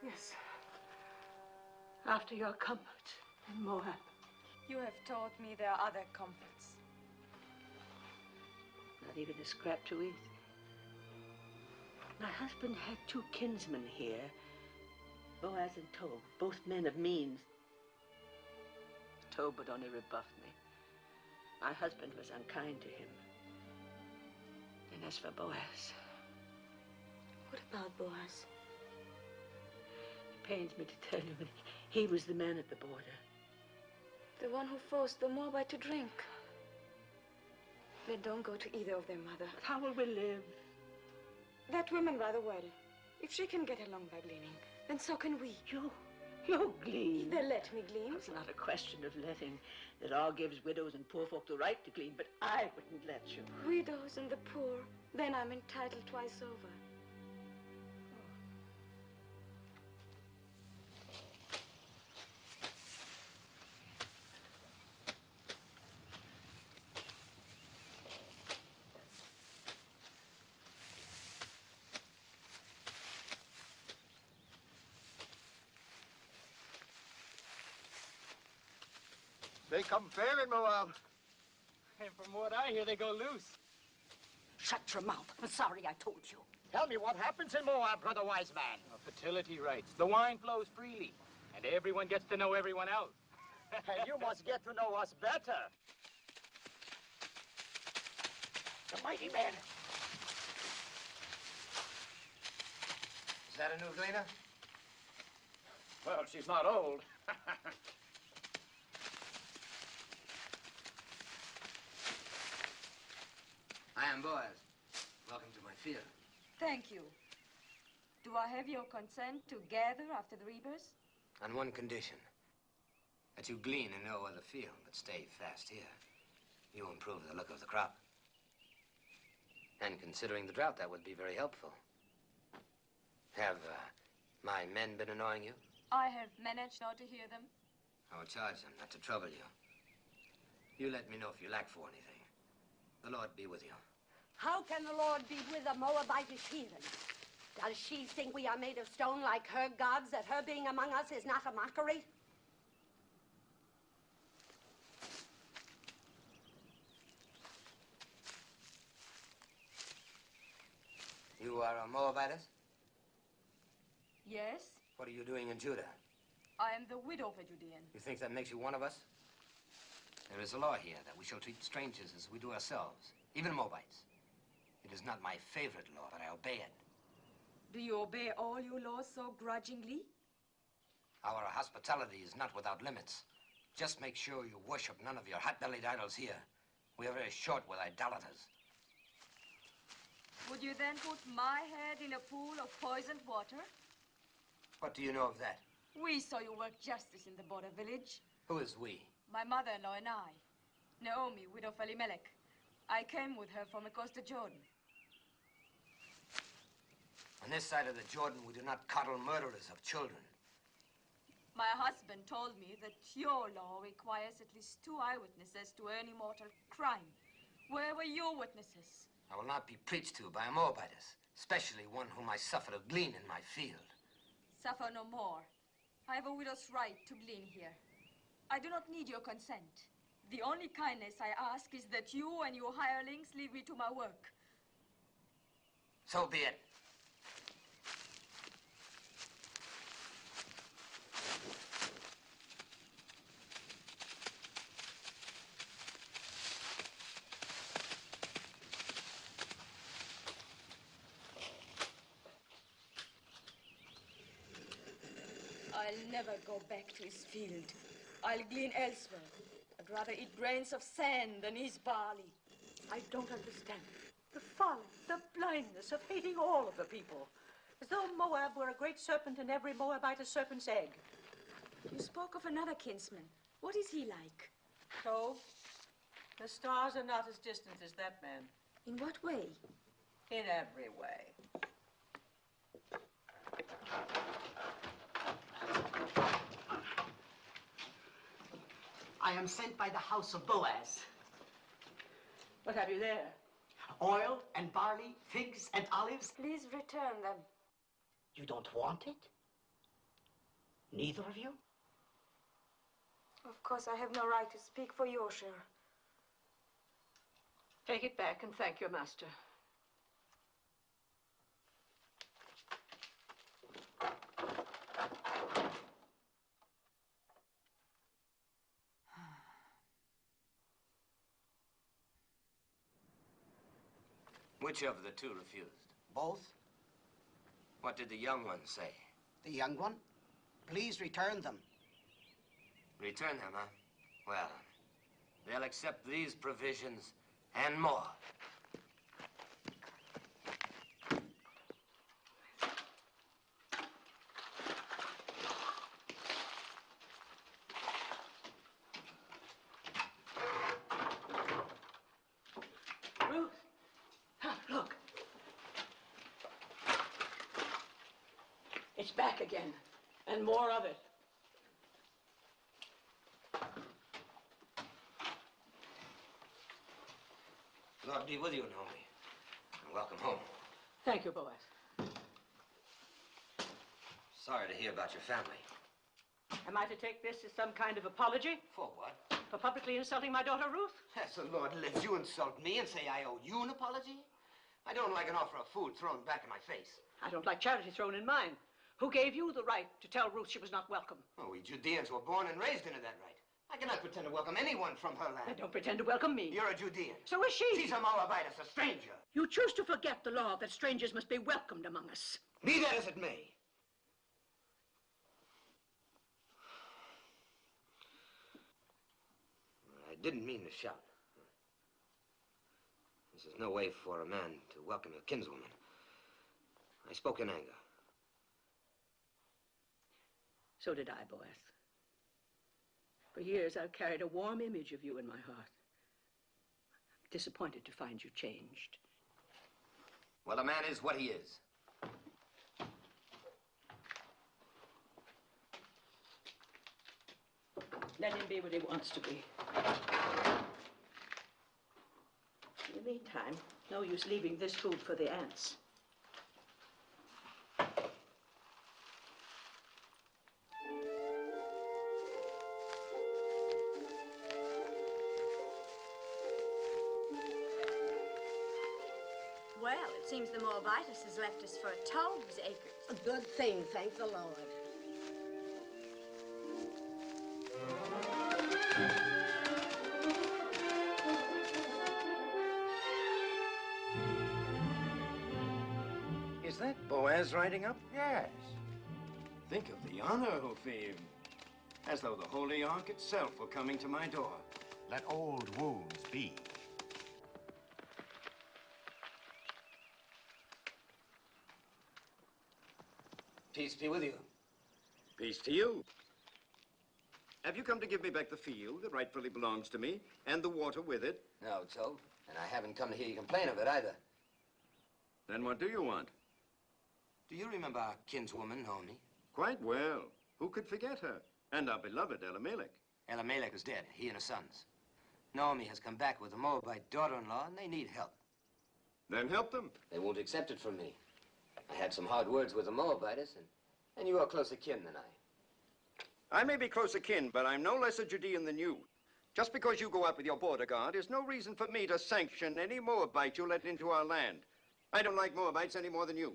Yes. After your comfort in Moab. You have taught me there are other comforts. Not even a scrap to eat. My husband had 2 kinsmen here, Boaz and Tob, both men of means. Tob would only rebuff me. My husband was unkind to him. And as for Boaz... What about Boaz? It pains me to tell you, but he was the man at the border. The one who forced the Moabite to drink. Then don't go to either of them, Mother. But how will we live? That woman rather well. If she can get along by gleaning, then so can we. You glean. They'll let me glean. It's not a question of letting. The law gives widows and poor folk the right to glean, but I wouldn't let you. Widows and the poor. Then I'm entitled twice over. They come fair in Moab. And from what I hear, they go loose. Shut your mouth. I'm sorry I told you. Tell me what happens in Moab, brother wise man. Fertility rights. The wine flows freely, and everyone gets to know everyone else. And you must get to know us better. The mighty man. Is that a new gleaner? Well, she's not old. I am Boaz. Welcome to my field. Thank you. Do I have your consent to gather after the reapers? On one condition. That you glean in no other field, but stay fast here. You improve the look of the crop. And considering the drought, that would be very helpful. Have my men been annoying you? I have managed not to hear them. I will charge them not to trouble you. You let me know if you lack for anything. The Lord be with you. How can the Lord be with a Moabitish heathen? Does she think we are made of stone like her gods, that her being among us is not a mockery? You are a Moabitess? Yes, What are you doing in Judah? I am the widow of a Judean. You think that makes you one of us? There is a law here that we shall treat strangers as we do ourselves, even Moabites. It is not my favorite law, but I obey it. Do you obey all your laws so grudgingly? Our hospitality is not without limits. Just make sure you worship none of your hot-bellied idols here. We are very short with idolaters. Would you then put my head in a pool of poisoned water? What do you know of that? We saw you work justice in the border village. Who is we? My mother-in-law and I. Naomi, widow of Elimelech. I came with her from across the Jordan. On this side of the Jordan, we do not coddle murderers of children. My husband told me that your law requires at least 2 eyewitnesses to any mortal crime. Where were your witnesses? I will not be preached to by a Moabitess, especially one whom I suffer to glean in my field. Suffer no more. I have a widow's right to glean here. I do not need your consent. The only kindness I ask is that you and your hirelings leave me to my work. So be it. I'll never go back to his field. I'll glean elsewhere. I'd rather eat grains of sand than his barley. I don't understand. The folly, the blindness of hating all of the people. As though Moab were a great serpent and every Moabite a serpent's egg. You spoke of another kinsman. What is he like? So, the stars are not as distant as that man. In what way? In every way. I am sent by the house of Boaz. What have you there? Oil and barley, figs and olives. Please return them. You don't want it? Neither of you? Of course, I have no right to speak for your share. Take it back and thank your master. Which of the two refused? Both. What did the young one say? The young one? Please return them. Return them, huh? Well, they'll accept these provisions and more. Ruth! Look. It's back again, and more of it. Lord be with you, Naomi. And welcome home. Thank you, Boaz. Sorry to hear about your family. Am I to take this as some kind of apology? For what? For publicly insulting my daughter, Ruth? As the Lord lives, you insult me and say I owe you an apology? I don't like an offer of food thrown back in my face. I don't like charity thrown in mine. Who gave you the right to tell Ruth she was not welcome? Oh, we Judeans were born and raised into that right. I cannot pretend to welcome anyone from her land. I don't pretend to welcome me. You're a Judean. So is she. She's a Moabitess, a stranger. You choose to forget the law that strangers must be welcomed among us. Be that as it may. I didn't mean to shout. This is no way for a man to welcome a kinswoman. I spoke in anger. So did I, Boaz. For years, I've carried a warm image of you in my heart. I'm disappointed to find you changed. Well, a man is what he is. Let him be what he wants to be. In the meantime, no use leaving this food for the ants. Well, it seems the Moabitess has left us for a toad's acres. A good thing, thank the Lord. Is that Boaz riding up? Yes. Think of the honor, Hophim. As though the Holy Ark itself were coming to my door. Let old wounds be. Peace be with you. Peace to you. Have you come to give me back the field that rightfully belongs to me, and the water with it? No, Toad. And I haven't come to hear you complain of it either. Then what do you want? Do you remember our kinswoman, Naomi? Quite well. Who could forget her? And our beloved Elimelech. Elimelech is dead, he and his sons. Naomi has come back with a Moabite daughter-in-law, and they need help. Then help them. They won't accept it from me. I had some hard words with the Moabites, and you are closer kin than I. I may be closer kin, but I'm no less a Judean than you. Just because you go out with your border guard is no reason for me to sanction any Moabite you let into our land. I don't like Moabites any more than you.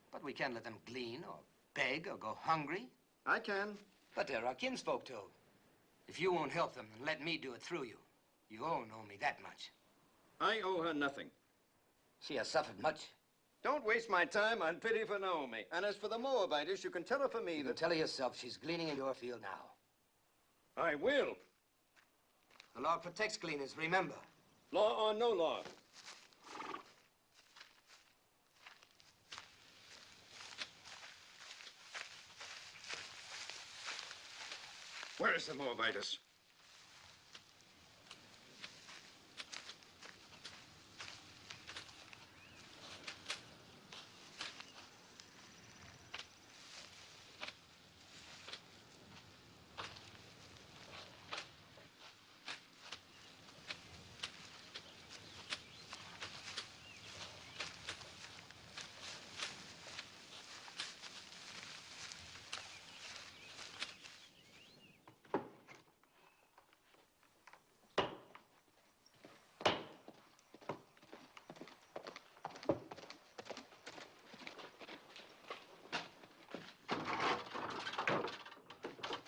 But we can't let them glean or beg or go hungry. I can. But they're our kinsfolk, Toad. If you won't help them, then let me do it through you. You owe Naomi that much. I owe her nothing. She has suffered much. Don't waste my time on pity for Naomi. And as for the Moabites, you can tell her for me that... Tell her yourself she's gleaning in your field now. I will. The law protects gleaners, remember. Law or no law. Where is the Moabitess?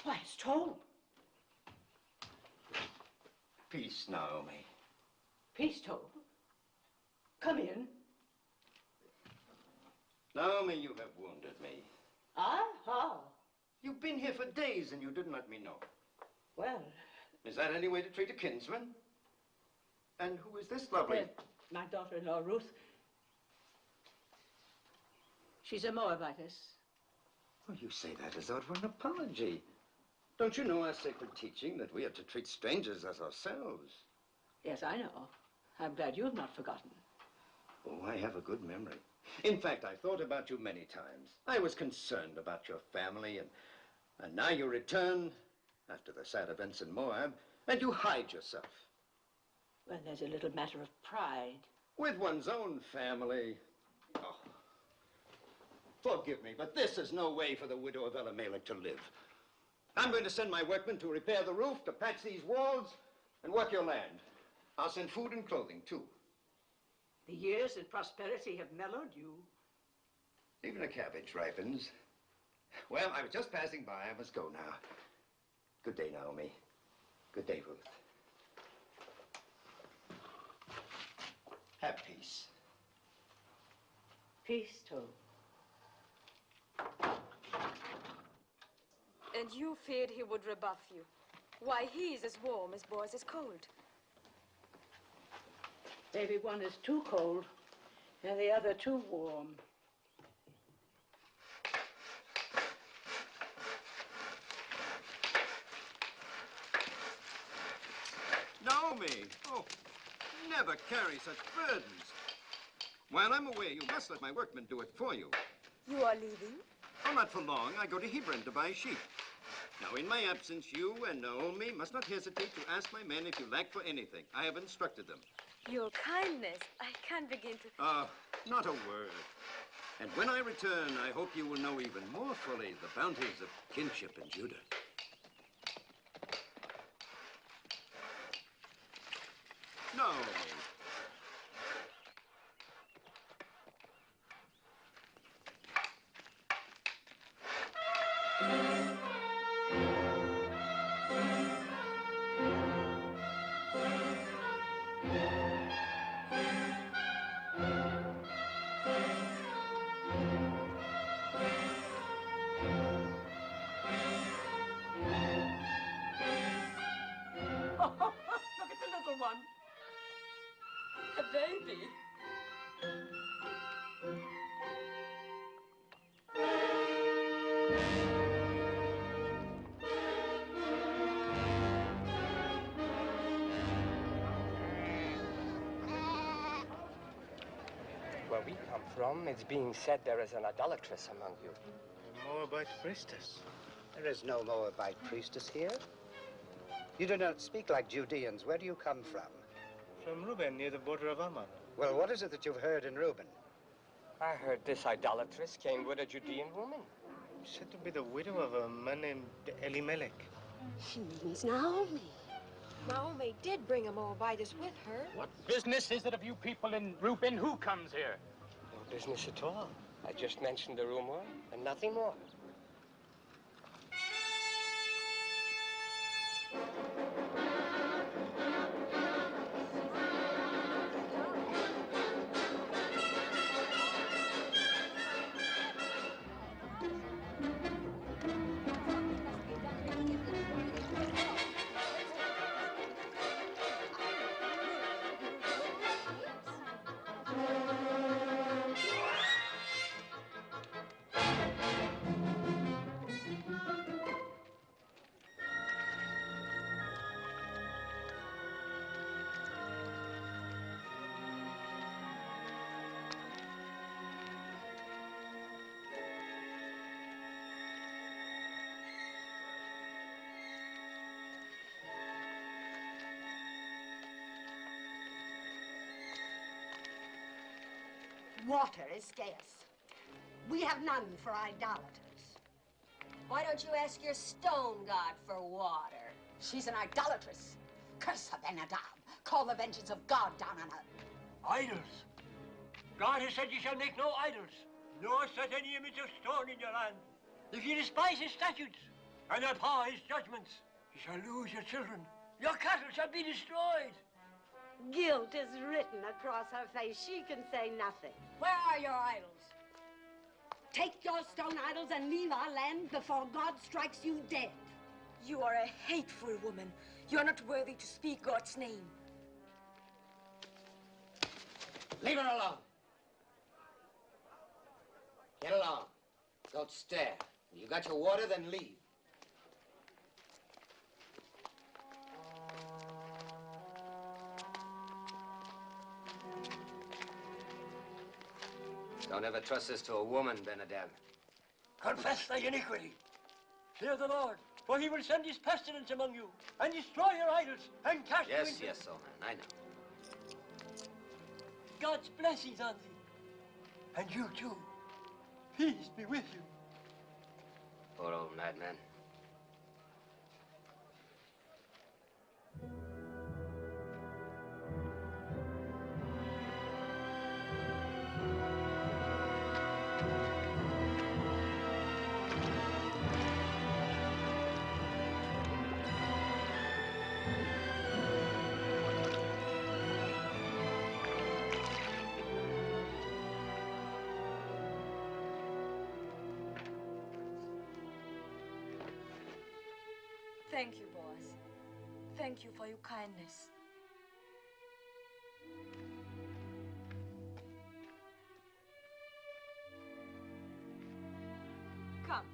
Why, it's Toad. Peace, Naomi. Peace, Toad. Come in. Naomi, you have wounded me. I? How? You've been here for days and you didn't let me know. Well... Is that any way to treat a kinsman? And who is this lovely... my daughter-in-law, Ruth. She's a Moabitess. Oh, you say that as though it were an apology. Don't you know our sacred teaching that we are to treat strangers as ourselves? Yes, I know. I'm glad you have not forgotten. Oh, I have a good memory. In fact, I've thought about you many times. I was concerned about your family, and now you return after the sad events in Moab, and you hide yourself. Well, there's a little matter of pride. With one's own family. Oh, forgive me, but this is no way for the widow of Elimelech to live. I'm going to send my workmen to repair the roof, to patch these walls, and work your land. I'll send food and clothing, too. The years and prosperity have mellowed you. Even a cabbage ripens. Well, I was just passing by. I must go now. Good day, Naomi. Good day, Ruth. Have peace. Peace, Toad. And you feared he would rebuff you. Why, he's as warm as Boaz is cold. Maybe one is too cold and the other too warm. Naomi! Oh, never carry such burdens. While I'm away, you must let my workmen do it for you. You are leaving? Oh, not for long. I go to Hebron to buy sheep. Now, in my absence, you and Naomi must not hesitate to ask my men if you lack for anything. I have instructed them. Your kindness. I can't begin to... Not a word. And when I return, I hope you will know even more fully the bounties of kinship in Judah. Naomi. A baby. Where we come from, it's being said there is an idolatress among you. A Moabite priestess. There is no Moabite priestess here. You do not speak like Judeans. Where do you come from? From Reuben, near the border of Ammon. Well, what is it that you've heard in Reuben? I heard this idolatress came with a Judean woman. Said to be the widow of a man named Elimelech. She means Naomi. Naomi did bring a Moabitess with her. What business is it of you people in Reuben? Who comes here? No business at all. I just mentioned the rumor and nothing more. Water is scarce. We have none for idolaters. Why don't you ask your stone god for water? She's an idolatress. Curse her, Ben-Adab. Call the vengeance of God down on her. Idols. God has said you shall make no idols, nor set any image of stone in your land. If you despise his statutes and abhor his judgments, you shall lose your children. Your cattle shall be destroyed. Guilt is written across her face. She can say nothing. Where are your idols? Take your stone idols and leave our land before God strikes you dead. You are a hateful woman. You're not worthy to speak God's name. Leave her alone. Get along. Don't stare. You got your water, then leave. Don't ever trust this to a woman, Ben-Adab. Confess thy iniquity. Fear the Lord, for he will send his pestilence among you, and destroy your idols, and cast you into... Yes, old man, I know. God's blessings on thee. And you too. Peace be with you. Poor old madman. Thank you, Boaz. Thank you for your kindness. Come.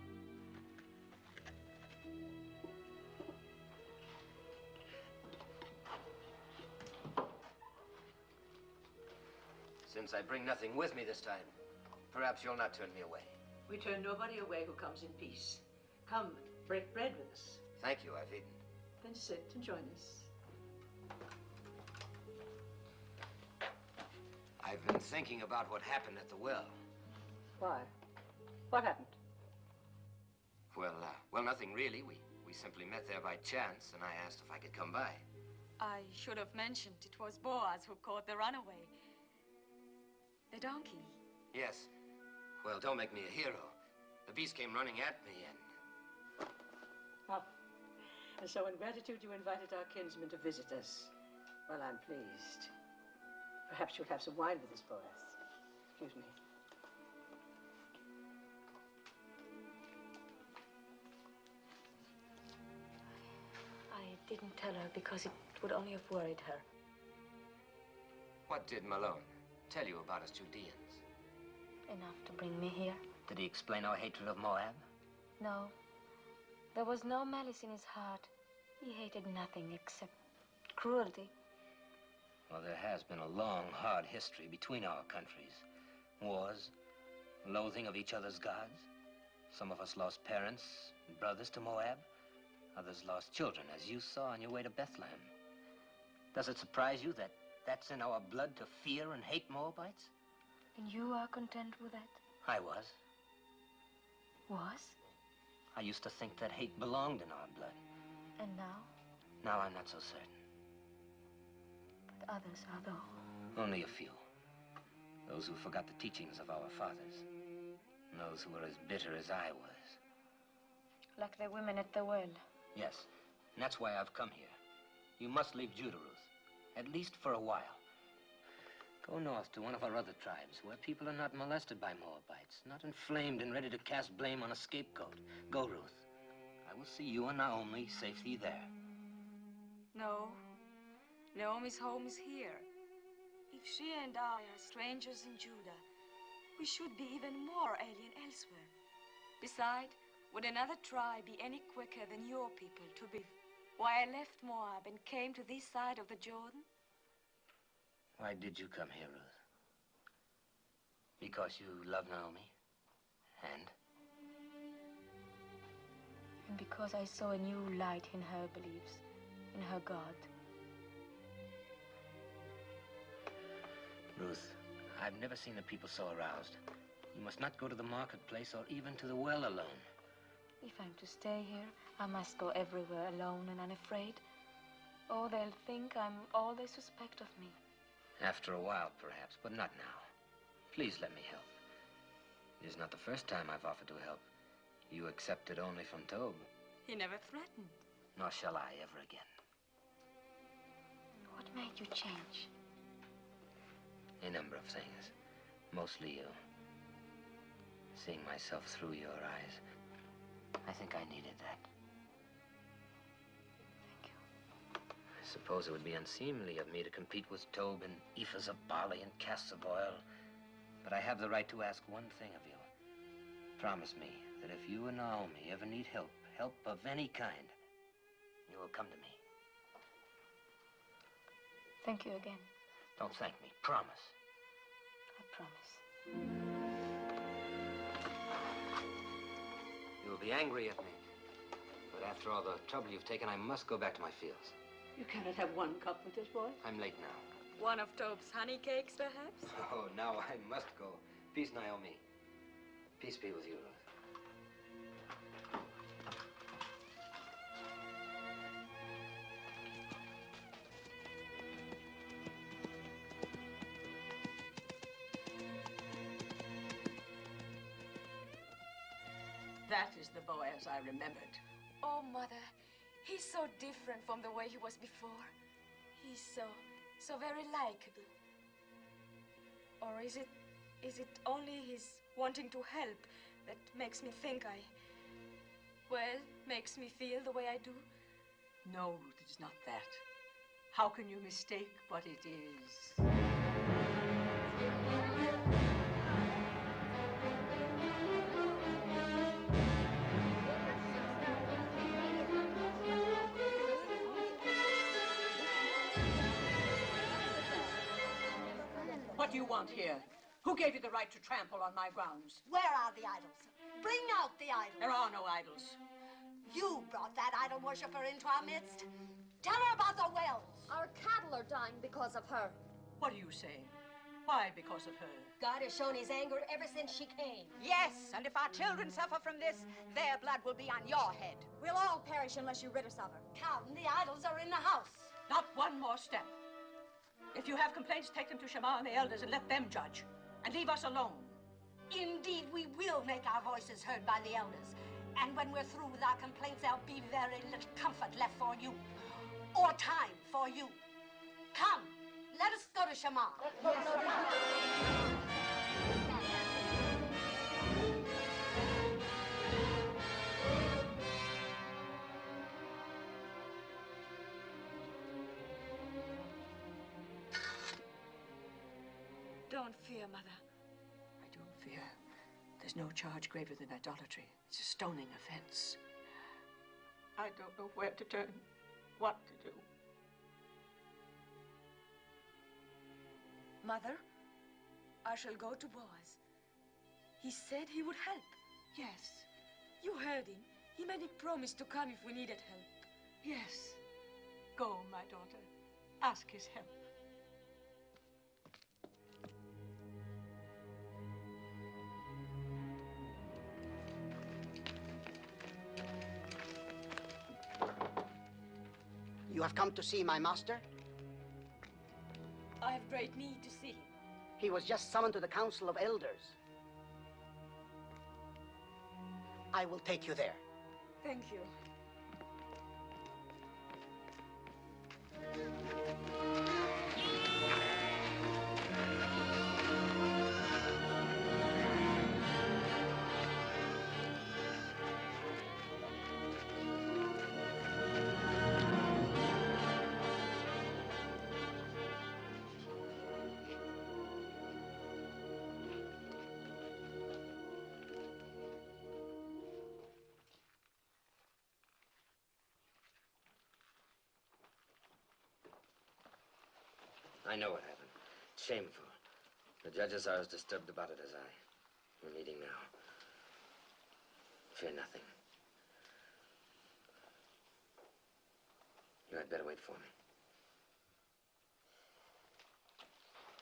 Since I bring nothing with me this time, perhaps you'll not turn me away. We turn nobody away who comes in peace. Come, break bread with us. Thank you, I've eaten. Then sit and join us. I've been thinking about what happened at the well. Why? What happened? Well, nothing really. We simply met there by chance, and I asked if I could come by. I should have mentioned it was Boaz who caught the runaway. The donkey. Yes. Well, don't make me a hero. The beast came running at me, and... Oh. And so in gratitude you invited our kinsman to visit us. Well, I'm pleased. Perhaps you'll have some wine with us, Boaz. Excuse me. I didn't tell her because it would only have worried her. What did Malone tell you about us Judeans? Enough to bring me here. Did he explain our hatred of Moab? No. There was no malice in his heart. He hated nothing except cruelty. Well, there has been a long, hard history between our countries. Wars, loathing of each other's gods. Some of us lost parents and brothers to Moab. Others lost children, as you saw on your way to Bethlehem. Does it surprise you that that's in our blood to fear and hate Moabites? And you are content with that? I was. Was? I used to think that hate belonged in our blood. And now? Now I'm not so certain. But others are, though. Only a few. Those who forgot the teachings of our fathers. And those who were as bitter as I was. Like the women at the well. Yes, and that's why I've come here. You must leave Judah, Ruth. At least for a while. Go north to one of our other tribes, where people are not molested by Moabites, not inflamed and ready to cast blame on a scapegoat. Go, Ruth. I will see you and Naomi safely there. No. Naomi's home is here. If she and I are strangers in Judah, we should be even more alien elsewhere. Besides, would another tribe be any quicker than your people to be? Why I left Moab and came to this side of the Jordan? Why did you come here, Ruth? Because you love Naomi? And? And because I saw a new light in her beliefs, in her God. Ruth, I've never seen the people so aroused. You must not go to the marketplace or even to the well alone. If I'm to stay here, I must go everywhere alone and unafraid. Or they'll think I'm all they suspect of me. After a while, perhaps, but not now. Please let me help. It is not the first time I've offered to help. You accepted only from Tob. He never threatened. Nor shall I ever again. What made you change? A number of things. Mostly you. Seeing myself through your eyes. I think I needed that. I suppose it would be unseemly of me to compete with Tob in ephahs of barley and casks of oil. But I have the right to ask one thing of you. Promise me that if you and Naomi ever need help of any kind, you will come to me. Thank you again. Don't thank me. Promise. I promise. You will be angry at me. But after all the trouble you've taken, I must go back to my fields. You cannot have one cup with this boy. I'm late now. One of Tob's honey cakes, perhaps? Oh, now I must go. Peace, Naomi. Peace be with you, Ruth. That is the Boaz I remembered. Oh, Mother, he's so different from the way he was before. He's so very likable. Or is it only his wanting to help that makes me think makes me feel the way I do? No, Ruth, it is not that. How can you mistake what it is? What do you want here? Who gave you the right to trample on my grounds? Where are the idols? Bring out the idols. There are no idols. You brought that idol worshiper into our midst. Tell her about the wells. Our cattle are dying because of her. What are you saying? Why because of her? God has shown his anger ever since she came. Yes, and if our children suffer from this, their blood will be on your head. We'll all perish unless you rid us of her. Come, the idols are in the house. Not one more step. If you have complaints, take them to Shema and the elders and let them judge. And leave us alone. Indeed, we will make our voices heard by the elders. And when we're through with our complaints, there'll be very little comfort left for you. Or time for you. Come, let us go to Shema. don't fear, Mother. I don't fear. There's no charge graver than idolatry. It's a stoning offense. I don't know where to turn, what to do. Mother, I shall go to Boaz. He said he would help. Yes. You heard him. He made a promise to come if we needed help. Yes. Go, my daughter. Ask his help. You have come to see my master? I have great need to see him. He was just summoned to the Council of Elders. I will take you there. Thank you. I know what happened. Shameful. The judges are as disturbed about it as I. We're meeting now. Fear nothing. You had better wait for me.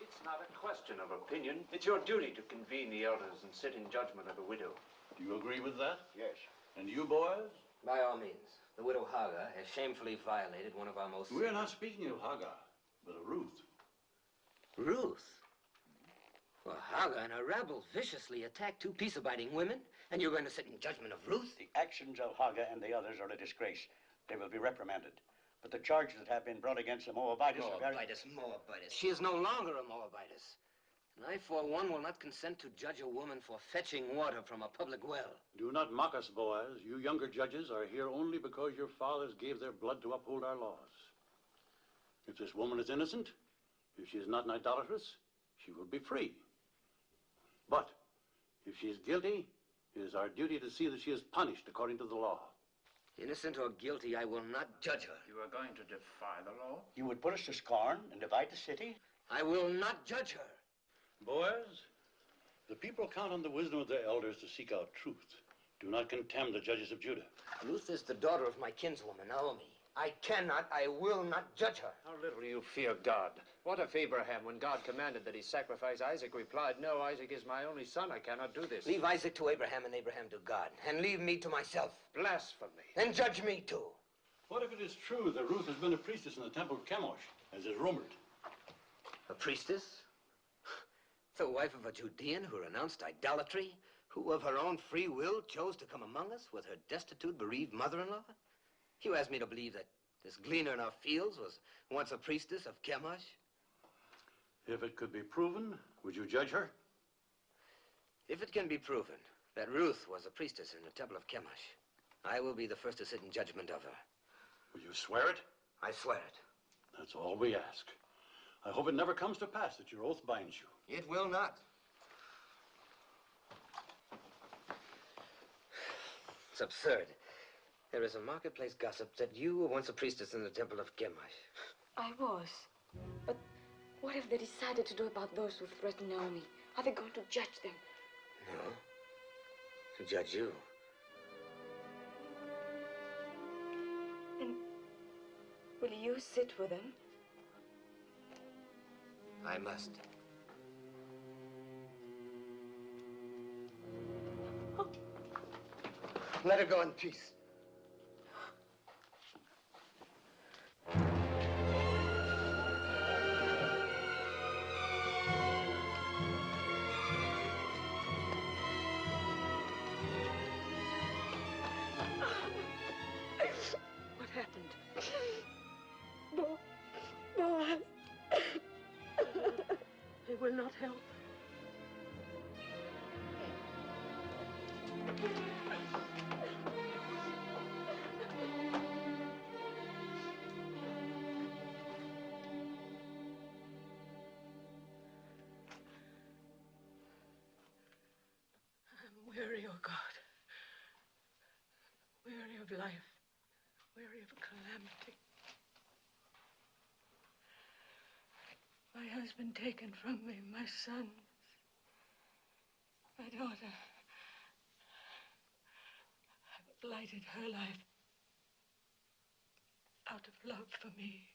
It's not a question of opinion. It's your duty to convene the elders and sit in judgment of the widow. Do you agree with that? Yes. And you, Boaz? By all means. The widow Hagar has shamefully violated one of our most... We're not speaking of Hagar, but of Ruth. Ruth? Well, Hagar and her rabble viciously attacked two peace-abiding women, and you're going to sit in judgment of Ruth? The actions of Hagar and the others are a disgrace. They will be reprimanded. But the charges that have been brought against the Moabitess are very... Moabitess. She is no longer a Moabitess. And I, for one, will not consent to judge a woman for fetching water from a public well. Do not mock us, Boaz. You younger judges are here only because your fathers gave their blood to uphold our laws. If this woman is innocent, if she is not an idolatress, she will be free. But if she is guilty, it is our duty to see that she is punished according to the law. Innocent or guilty, I will not judge her. You are going to defy the law? You would put us to scorn and divide the city? I will not judge her. Boaz, the people count on the wisdom of their elders to seek out truth. Do not contemn the judges of Judah. Ruth is the daughter of my kinswoman, Naomi. I will not judge her. How little you fear God. What if Abraham, when God commanded that he sacrifice Isaac, replied, "No, Isaac is my only son. I cannot do this." Leave Isaac to Abraham and Abraham to God. And leave me to myself. Blasphemy. And judge me too. What if it is true that Ruth has been a priestess in the temple of Chemosh, as is rumored? A priestess? The wife of a Judean who renounced idolatry? Who of her own free will chose to come among us with her destitute, bereaved mother-in-law? You asked me to believe that this gleaner in our fields was once a priestess of Chemosh? If it could be proven, would you judge her? If it can be proven that Ruth was a priestess in the temple of Chemosh, I will be the first to sit in judgment of her. Will you swear it? I swear it. That's all we ask. I hope it never comes to pass that your oath binds you. It will not. It's absurd. There is a marketplace gossip that you were once a priestess in the temple of Chemosh. I was. But what have they decided to do about those who threaten Naomi? Are they going to judge them? No. To judge you. And will you sit with them? I must. Let her go in peace. What happened? Boaz. It will not help. Weary, oh God. Weary of life. Weary of calamity. My husband taken from me, my sons, my daughter. I've blighted her life. Out of love for me,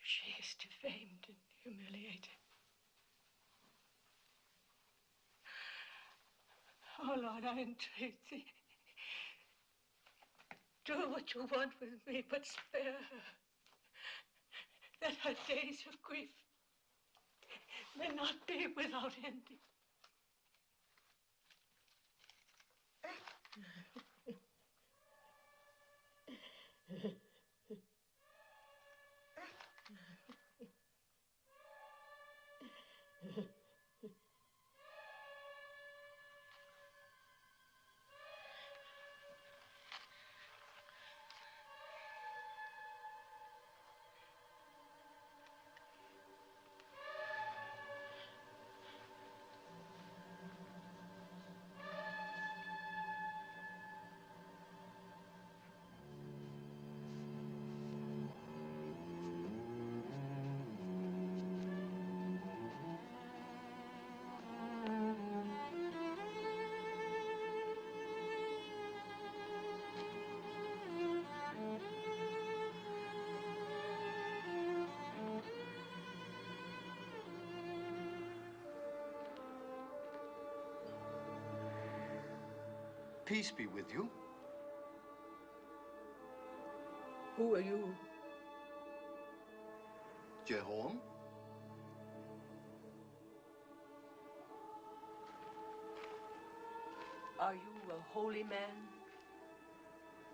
she is defamed and humiliated. Oh, Lord, I entreat thee. Do what you want with me, but spare her. That her days of grief may not be without ending. Peace be with you. Who are you? Jehoram? Are you a holy man?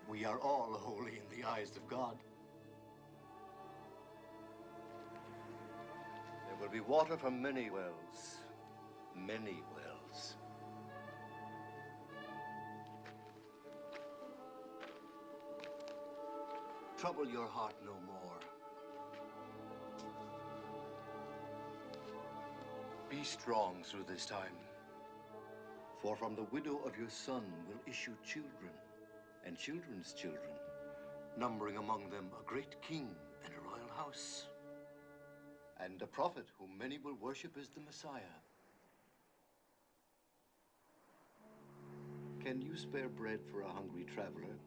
We are all holy in the eyes of God. There will be water from many wells. Many wells. Trouble your heart no more. Be strong through this time. For from the widow of your son will issue children, and children's children, numbering among them a great king and a royal house, and a prophet whom many will worship as the Messiah. Can you spare bread for a hungry traveler?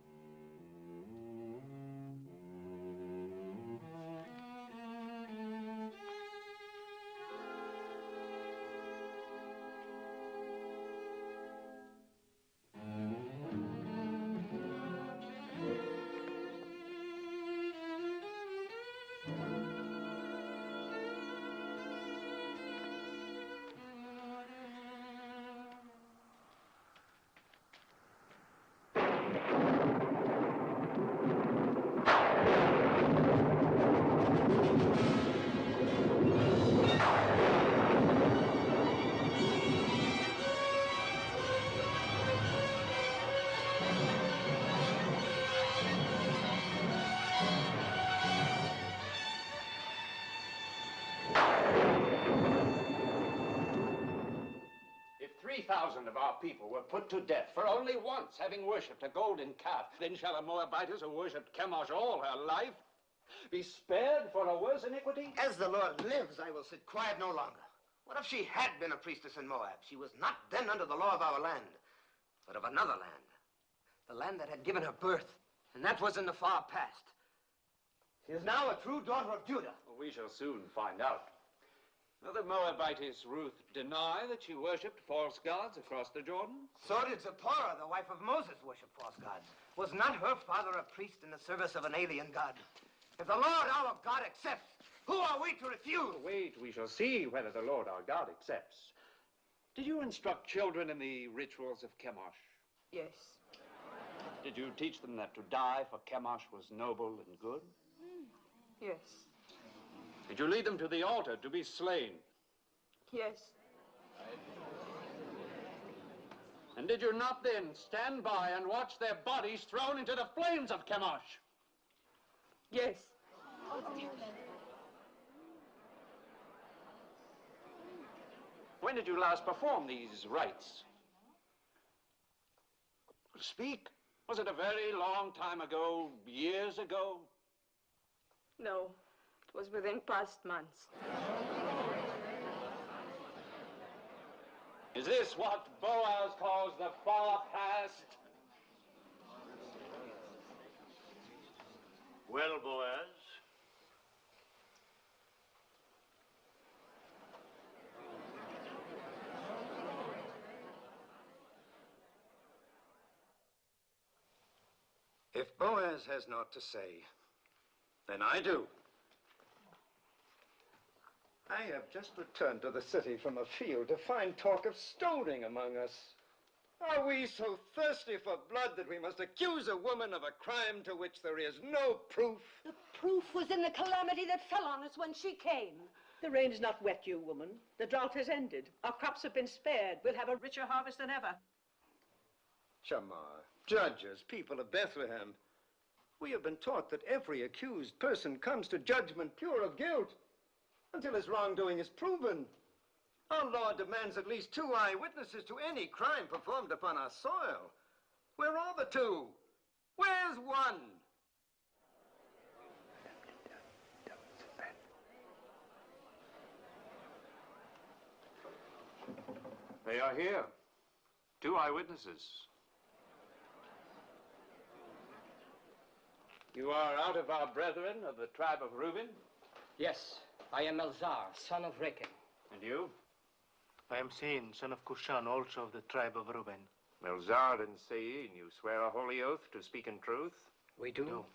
If 3,000 of our people were put to death for only once having worshipped a golden calf, then shall a Moabitess who worshipped Chemosh all her life be spared for a worse iniquity? As the Lord lives, I will sit quiet no longer. What if she had been a priestess in Moab? She was not then under the law of our land, but of another land. The land that had given her birth, and that was in the far past. She is now a true daughter of Judah. We shall soon find out. Will the Moabitess Ruth deny that she worshipped false gods across the Jordan? So did Zipporah, the wife of Moses, worship false gods. Was not her father a priest in the service of an alien god? If the Lord our God accepts, who are we to refuse? Wait, we shall see whether the Lord our God accepts. Did you instruct children in the rituals of Chemosh? Yes. Did you teach them that to die for Chemosh was noble and good? Yes. Did you lead them to the altar to be slain? Yes. And did you not then stand by and watch their bodies thrown into the flames of Chemosh? Yes. When did you last perform these rites? speak. Was it a very long time ago, years ago? No, it was within past months. Is this what Boaz calls the far past? Well, Boaz, If Boaz has naught to say, then I do. I have just returned to the city from a field to find talk of stoning among us. Are we so thirsty for blood that we must accuse a woman of a crime to which there is no proof? The proof was in the calamity that fell on us when she came. The rain's not wet you, woman. The drought has ended. Our crops have been spared. We'll have a richer harvest than ever. Shamar, judges, people of Bethlehem, we have been taught that every accused person comes to judgment pure of guilt until his wrongdoing is proven. Our law demands at least 2 eyewitnesses to any crime performed upon our soil. Where are the 2? Where's 1? They are here. 2 eyewitnesses. You are out of our brethren of the tribe of Reuben? Yes, I am Elzar, son of Rechel. And you? I am Sein, son of Cushan, also of the tribe of Reuben. Melzar and Sein, you swear a holy oath to speak in truth? We do. No.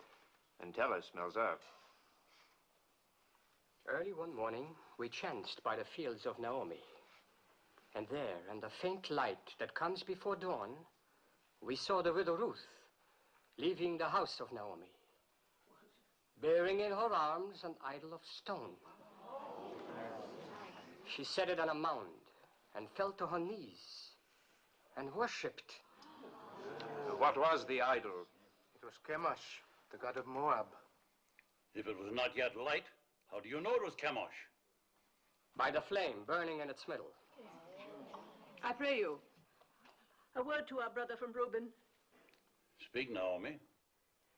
And tell us, Melzar. Early one morning, we chanced by the fields of Naomi. And there, in the faint light that comes before dawn, we saw the widow Ruth leaving the house of Naomi, bearing in her arms an idol of stone. She set it on a mound and fell to her knees and worshipped. What was the idol? It was Chemosh, the god of Moab. if it was not yet light, how do you know it was Chemosh? By the flame burning in its middle. I pray you, a word to our brother from Reuben. Speak, Naomi.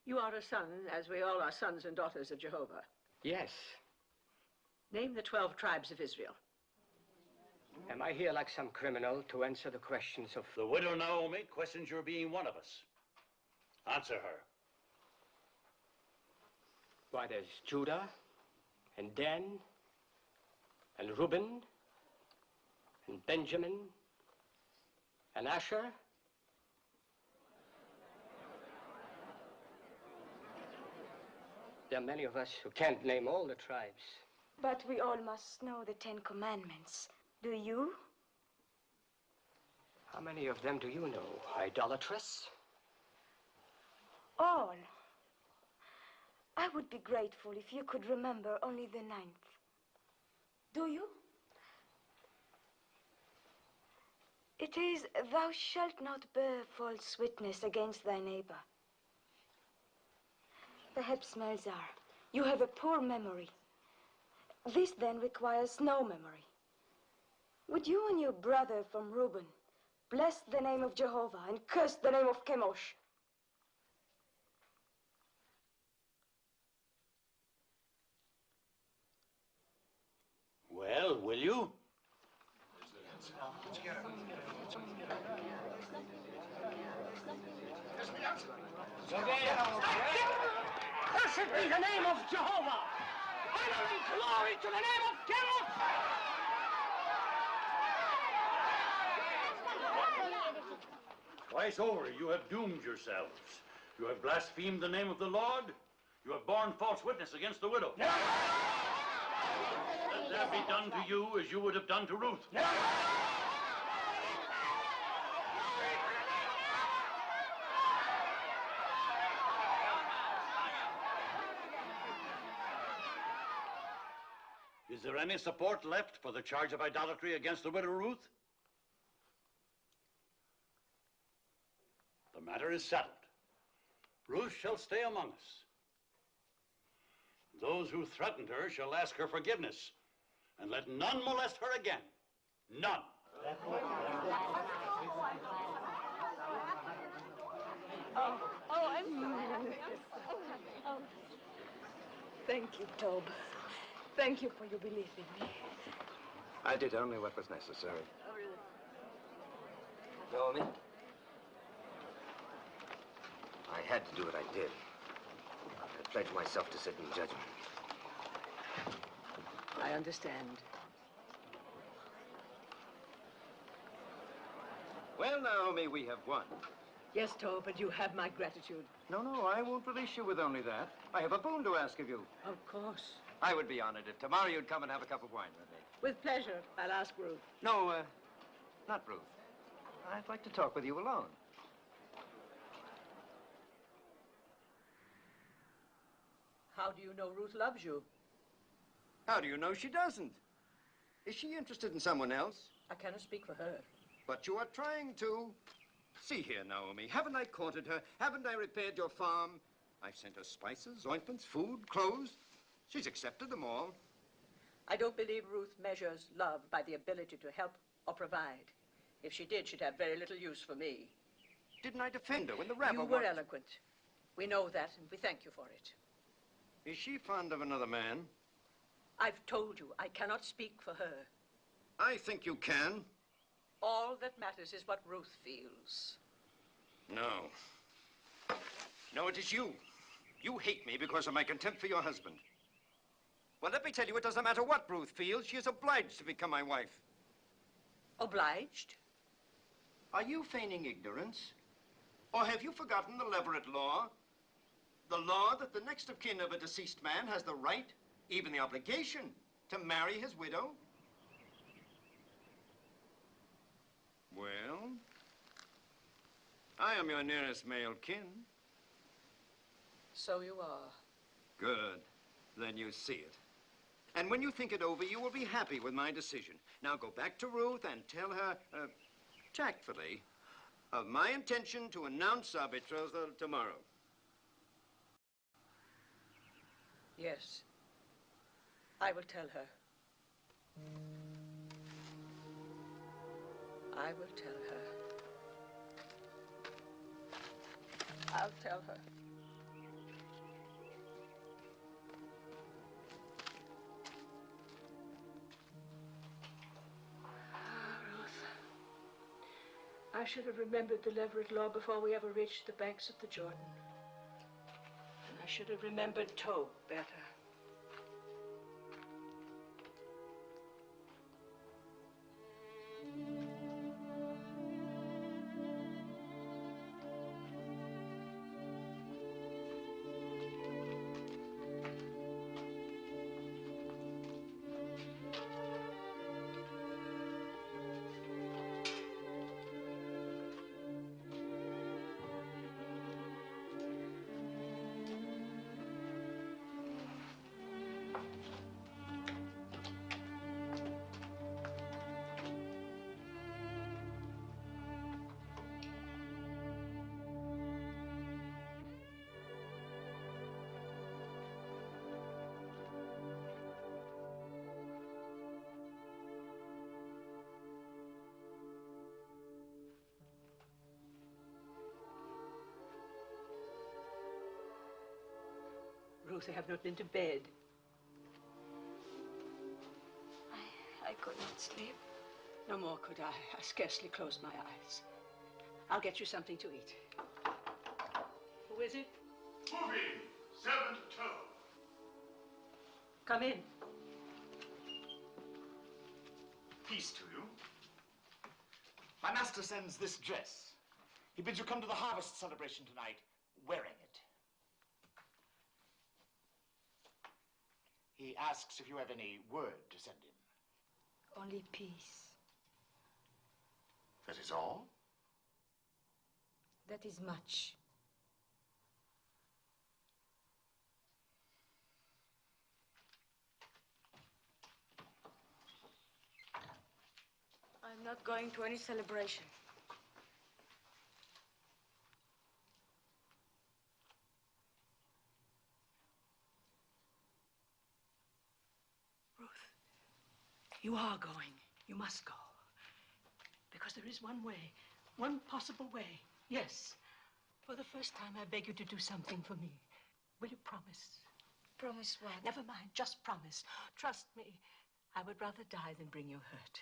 You are a son, as we all are sons and daughters of Jehovah. Yes. Name the 12 tribes of Israel. Am I here like some criminal to answer the questions of... The widow Naomi questions your being one of us. Answer her. Why, there's Judah, and Dan, and Reuben, and Benjamin, and Asher. There are many of us who can't name all the tribes. But we all must know the 10 Commandments. Do you? How many of them do you know, idolatress? All. I would be grateful if you could remember only the 9th. Do you? It is, thou shalt not bear false witness against thy neighbor. Perhaps, Melzar, you have a poor memory. This then requires no memory. Would you and your brother from Reuben bless the name of Jehovah and curse the name of Chemosh? Well, will you? Cursed be the name of Jehovah! Honor and glory to the name of Chemosh! Twice over, you have doomed yourselves. You have blasphemed the name of the Lord. You have borne false witness against the widow. Let that be done to you as you would have done to Ruth. Is there any support left for the charge of idolatry against the widow Ruth? The matter is settled. Ruth shall stay among us. Those who threatened her shall ask her forgiveness, and let none molest her again. None. I'm so happy. Thank you, Tob. Thank you for your belief in me. I did only what was necessary. Oh, really? Naomi? I had to do what I did. I pledged myself to sit in judgment. I understand. Well, Naomi, we have won. Yes, Tob, but you have my gratitude. No, I won't release you with only that. I have a boon to ask of you. Of course. I would be honored if tomorrow you'd come and have a cup of wine with me. With pleasure. I'll ask Ruth. No, not Ruth. I'd like to talk with you alone. How do you know Ruth loves you? How do you know she doesn't? Is she interested in someone else? I cannot speak for her. But you are trying to. See here, Naomi, haven't I courted her? Haven't I repaired your farm? I've sent her spices, ointments, food, clothes. She's accepted them all. I don't believe Ruth measures love by the ability to help or provide. If she did, she'd have very little use for me. Didn't I defend her when the rabble You were eloquent. We know that, and we thank you for it. Is she fond of another man? I've told you, I cannot speak for her. I think you can. All that matters is what Ruth feels. No. No, it is you. You hate me because of my contempt for your husband. Well, let me tell you, it doesn't matter what Ruth feels. She is obliged to become my wife. Obliged? Are you feigning ignorance? Or have you forgotten the Leverett law? The law that the next of kin of a deceased man has the right, even the obligation, to marry his widow? Well, I am your nearest male kin. So you are. Good. Then you see it. And when you think it over, you will be happy with my decision. Now go back to Ruth and tell her, tactfully, of my intention to announce our betrothal tomorrow. Yes. I will tell her. I will tell her. I'll tell her. I should have remembered the Leverett law before we ever reached the banks of the Jordan. And I should have remembered Tob better. Ruth, I have not been to bed. I could not sleep. No more could I. I scarcely closed my eyes. I'll get you something to eat. Who is it? Moving, servant Tob. Come in. Peace to you. My master sends this dress. He bids you come to the harvest celebration tonight wearing it. He asks if you have any word to send him. Only peace. That is all? That is much. I'm not going to any celebration. You are going. You must go. Because there is one way, one possible way. Yes. For the first time, I beg you to do something for me. Will you promise? Promise what? Never mind, just promise. Trust me, I would rather die than bring you hurt.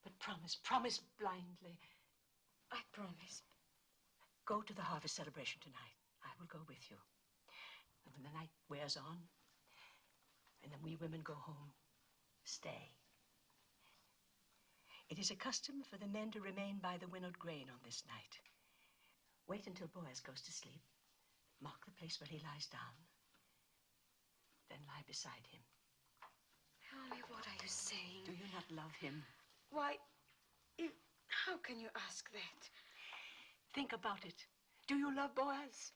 But promise blindly. I promise. Go to the harvest celebration tonight. I will go with you. And when the night wears on, and then we women go home, stay. It is a custom for the men to remain by the winnowed grain on this night. Wait until Boaz goes to sleep. Mark the place where he lies down. Then lie beside him. Naomi, what are you saying? Do you not love him? Why, how can you ask that? Think about it. Do you love Boaz?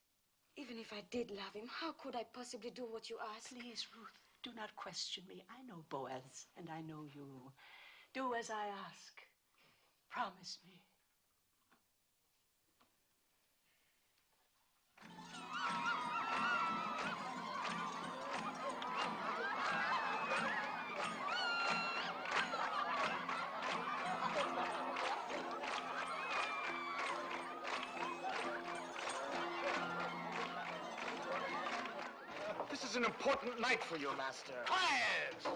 Even if I did love him, how could I possibly do what you ask? Please, Ruth, do not question me. I know Boaz, and I know you. Do as I ask. Promise me. This is an important night for you, Master. Quiet!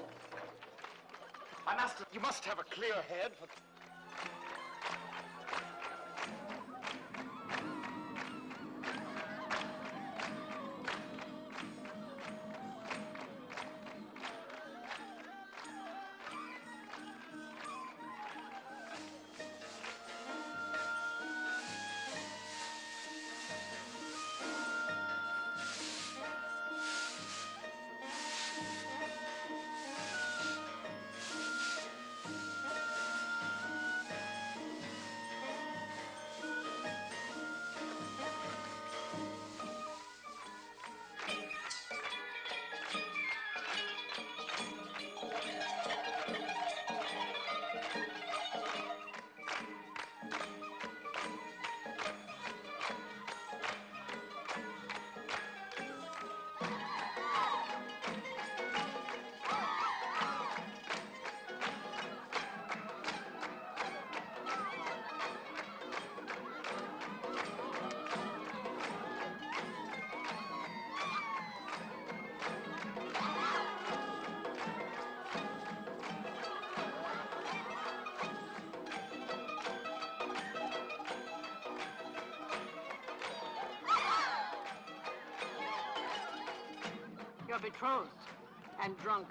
My master, you must have a clear head for... You're betrothed and drunk.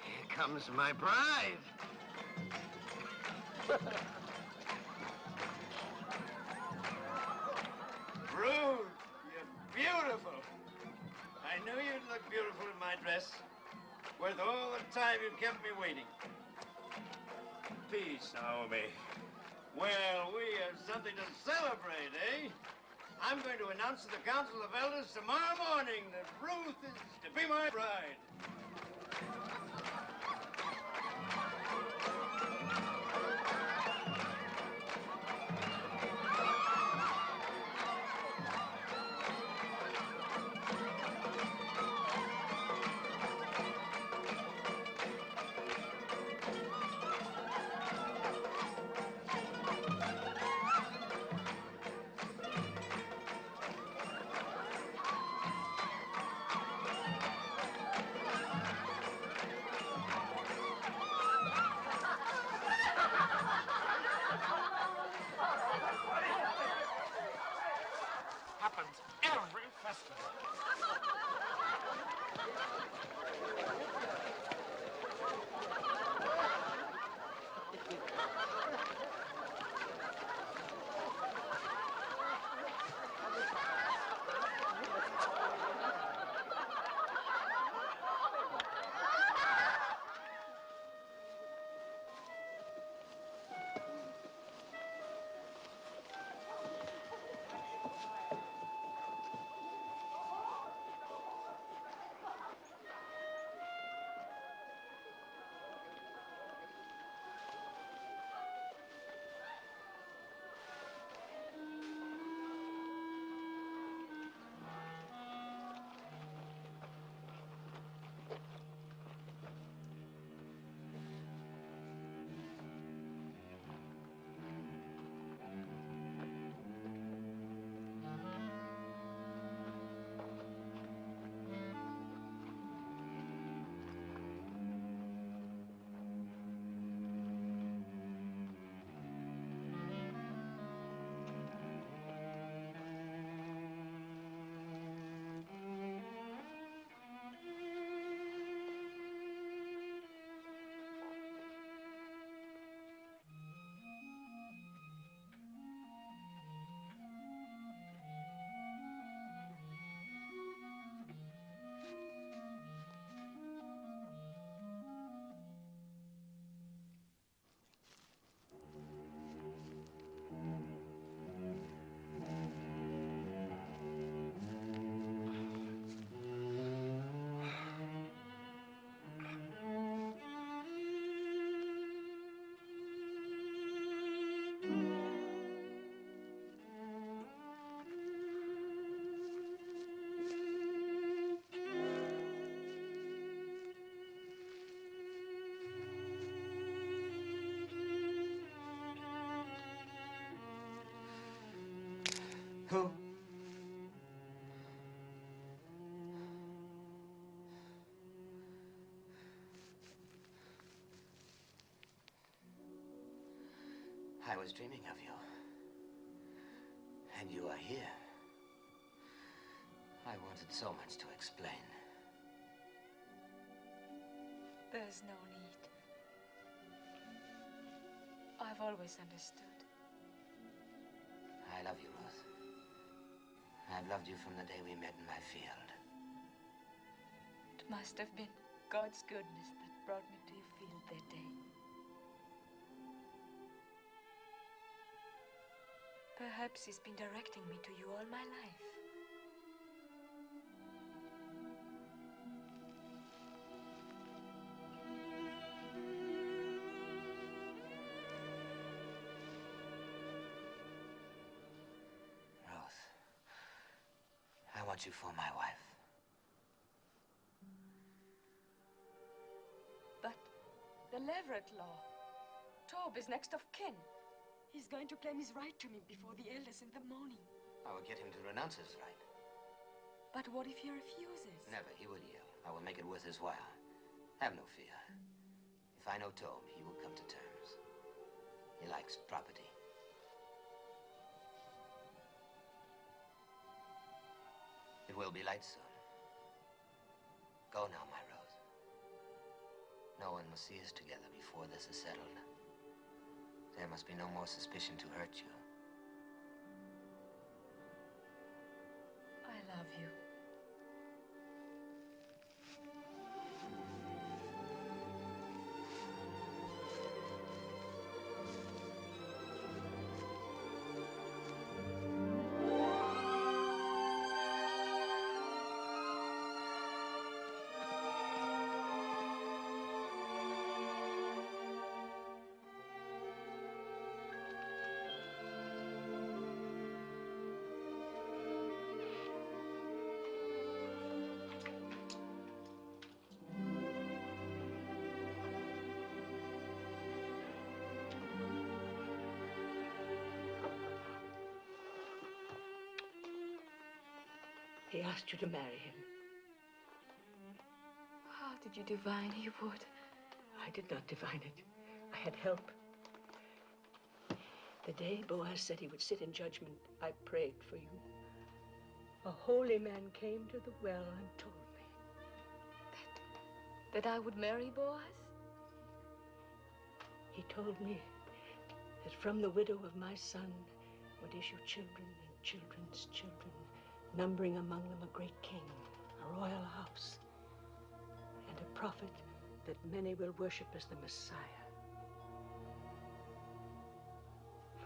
Here comes my bride. Ruth, you're beautiful. I knew you'd look beautiful in my dress. Worth all the time you kept me waiting. Peace, Naomi. Well, we have something to celebrate, eh? I'm going to announce to the Council of Elders tomorrow morning that Ruth is to be my bride. Happens every festival. Who? I was dreaming of you. And you are here. I wanted so much to explain. There's no need. I've always understood. I love you, Ruth. I've loved you from the day we met in my field. It must have been God's goodness that brought me to your field that day. Perhaps he's been directing me to you all my life. Ruth, I want you for my wife. But the Leverett law. Tob is next of kin. He's going to claim his right to me before the elders in the morning. I will get him to renounce his right. But what if he refuses? Never. He will yield. I will make it worth his while. Have no fear. If I know Tob, he will come to terms. He likes property. It will be light soon. Go now, my Rose. No one must see us together before this is settled. There must be no more suspicion to hurt you. I love you. He asked you to marry him. How did you divine he would? I did not divine it. I had help. The day Boaz said he would sit in judgment, I prayed for you. A holy man came to the well and told me. That I would marry Boaz? He told me that from the widow of my son would issue children and children's children, numbering among them a great king, a royal house, and a prophet that many will worship as the Messiah.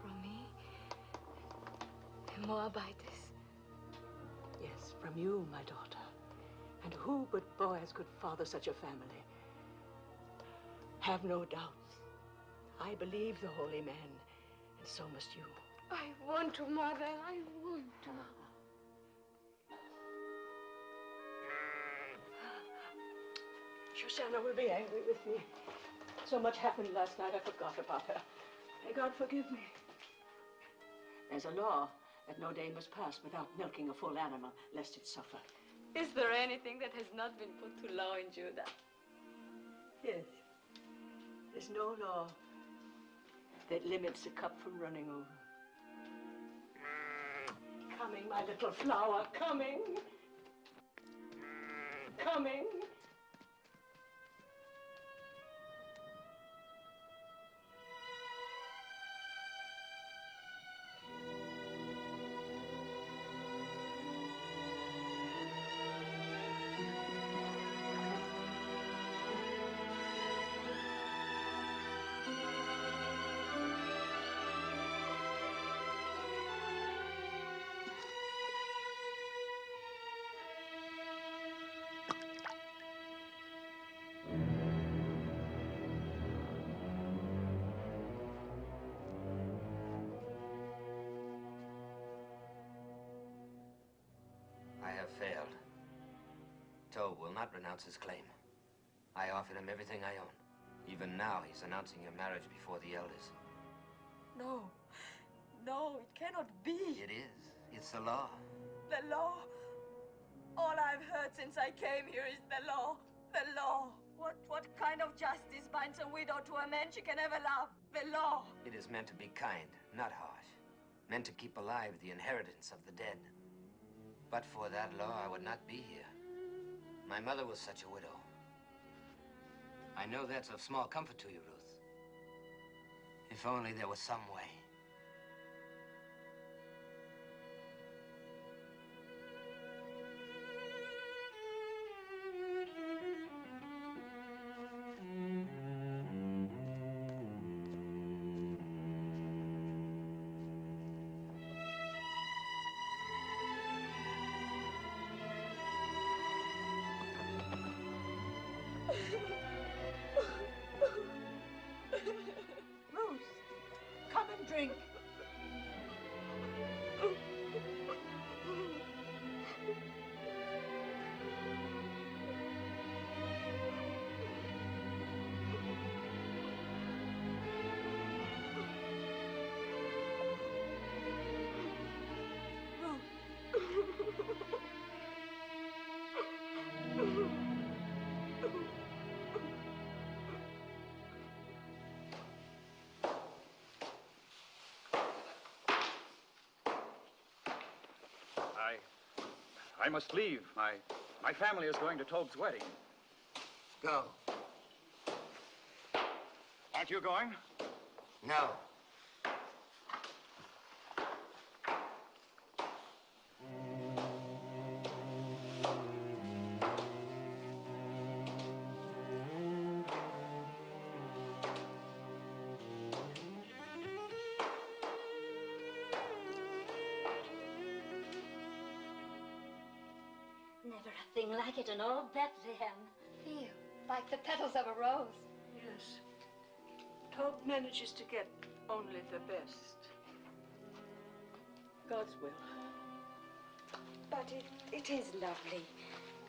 From me? A Moabitess? Yes, from you, my daughter. And who but Boaz could father such a family? Have no doubts. I believe the holy man, and so must you. I want to, Mother. I want to. Shoshana will be angry with me. So much happened last night, I forgot about her. May God forgive me. There's a law that no day must pass without milking a full animal, lest it suffer. Is there anything that has not been put to law in Judah? Yes. There's no law that limits a cup from running over. Coming, my little flower, coming. Coming. Failed. Tob will not renounce his claim. I offered him everything I own. Even now, he's announcing your marriage before the elders. No. No, it cannot be. It is. It's the law. The law. All I've heard since I came here is the law. The law. What kind of justice binds a widow to a man she can never love? The law. It is meant to be kind, not harsh. Meant to keep alive the inheritance of the dead. But for that law, I would not be here. My mother was such a widow. I know that's of small comfort to you, Ruth. If only there was some way. Ruth, come and drink. I must leave. My family is going to Tobe's wedding. Go. Aren't you going? No. Never a thing like it in all Bethlehem. Feel like the petals of a rose. Yes. Tobe manages to get only the best. God's will. But it is lovely.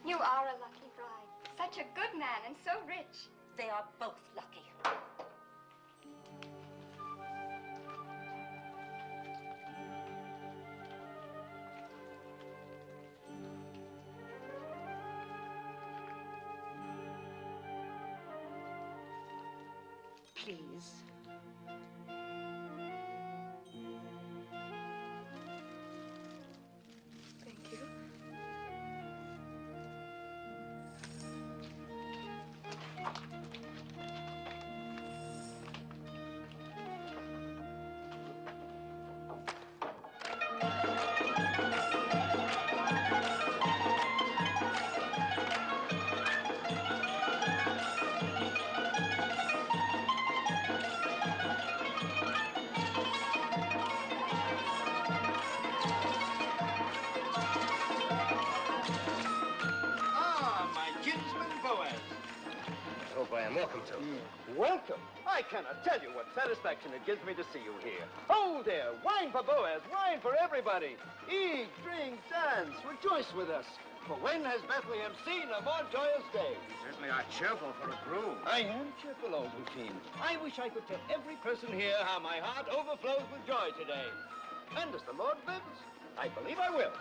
You are a lucky bride. Such a good man and so rich. They are both lucky. Please. Thank you. Welcome to. Welcome? I cannot tell you what satisfaction it gives me to see you here. Oh, there, wine for Boaz, wine for everybody. Eat, drink, dance, rejoice with us. For when has Bethlehem seen a more joyous day? You certainly are cheerful for a groom. I am cheerful, old Rute. I wish I could tell every person here how my heart overflows with joy today. And as the Lord lives, I believe I will.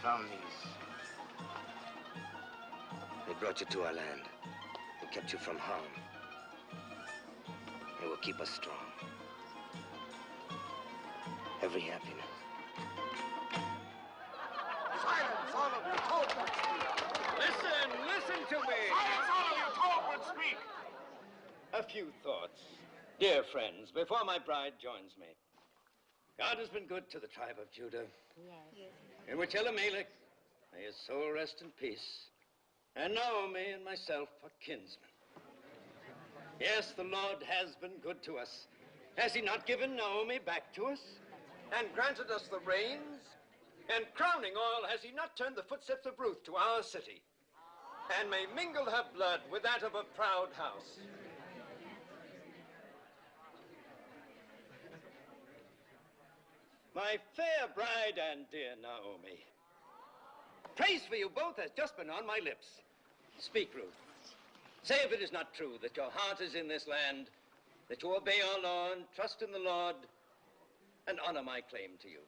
Found these. They brought you to our land. They kept you from harm. They will keep us strong. Every happiness. Silence, all of you. Tobe would speak. Listen to me. Silence, all of you. Tobe would speak. A few thoughts. Dear friends, before my bride joins me. God has been good to the tribe of Judah. Yes. In which Elimelech, may his soul rest in peace, and Naomi and myself are kinsmen. Yes, the Lord has been good to us. Has he not given Naomi back to us? And granted us the rains? And crowning all, has he not turned the footsteps of Ruth to our city? and may mingle her blood with that of a proud house. My fair bride and dear Naomi, praise for you both has just been on my lips. Speak, Ruth. Say if it is not true that your heart is in this land, that you obey our law and trust in the Lord, and honor my claim to you.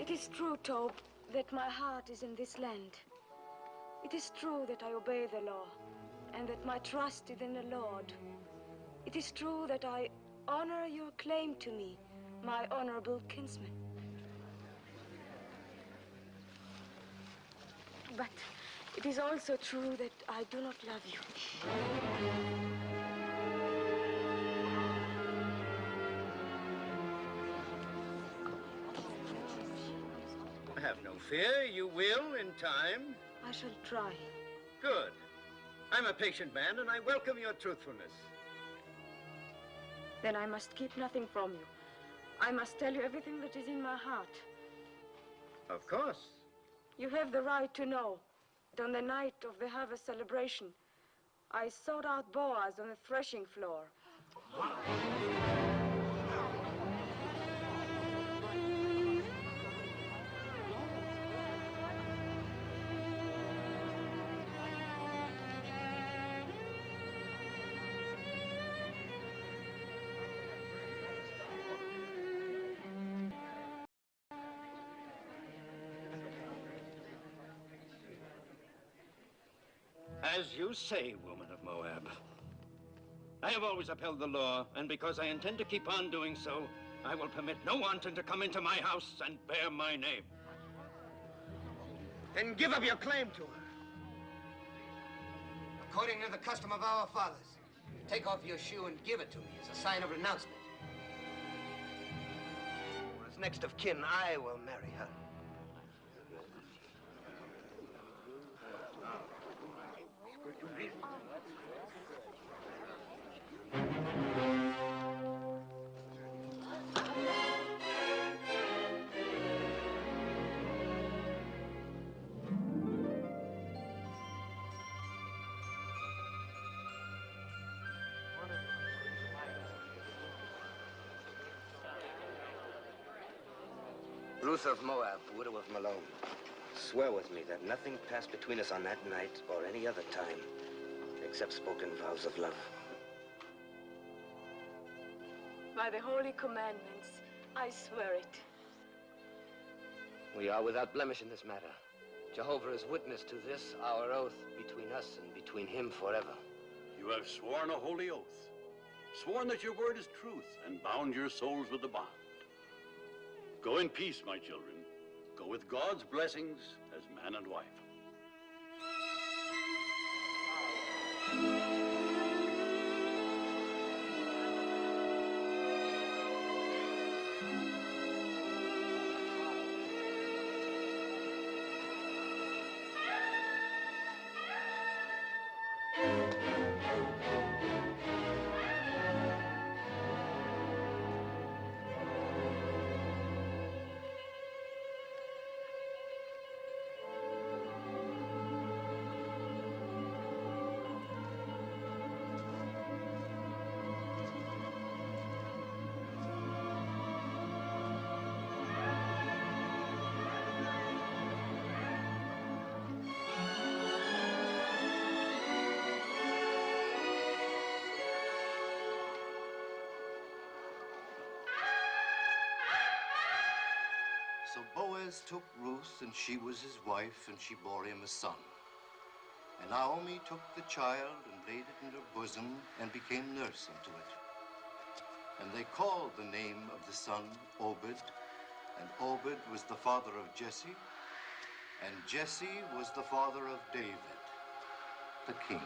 It is true, Tobe, that my heart is in this land. It is true that I obey the law, and that my trust is in the Lord. It is true that I honor your claim to me, my honorable kinsman. But it is also true that I do not love you. Have no fear, you will in time. I shall try. Good. I'm a patient man, and I welcome your truthfulness. Then I must keep nothing from you. I must tell you everything that is in my heart. Of course. You have the right to know that on the night of the harvest celebration, I sought out Boaz on the threshing floor. As you say, woman of Moab. I have always upheld the law, and because I intend to keep on doing so, I will permit no wanton to come into my house and bear my name. Then give up your claim to her. According to the custom of our fathers, take off your shoe and give it to me as a sign of renouncement. Or as next of kin, I will marry her. Ruth of Moab, widow of Malone, swear with me that nothing passed between us on that night or any other time except spoken vows of love. By the holy commandments, I swear it. We are without blemish in this matter. Jehovah is witness to this, our oath, between us and between him forever. You have sworn a holy oath, sworn that your word is truth, and bound your souls with the bond. Go in peace, my children. Go with God's blessings as man and wife. So Boaz took Ruth, and she was his wife, and she bore him a son. And Naomi took the child and laid it in her bosom and became nurse unto it. And they called the name of the son Obed, and Obed was the father of Jesse, and Jesse was the father of David, the king.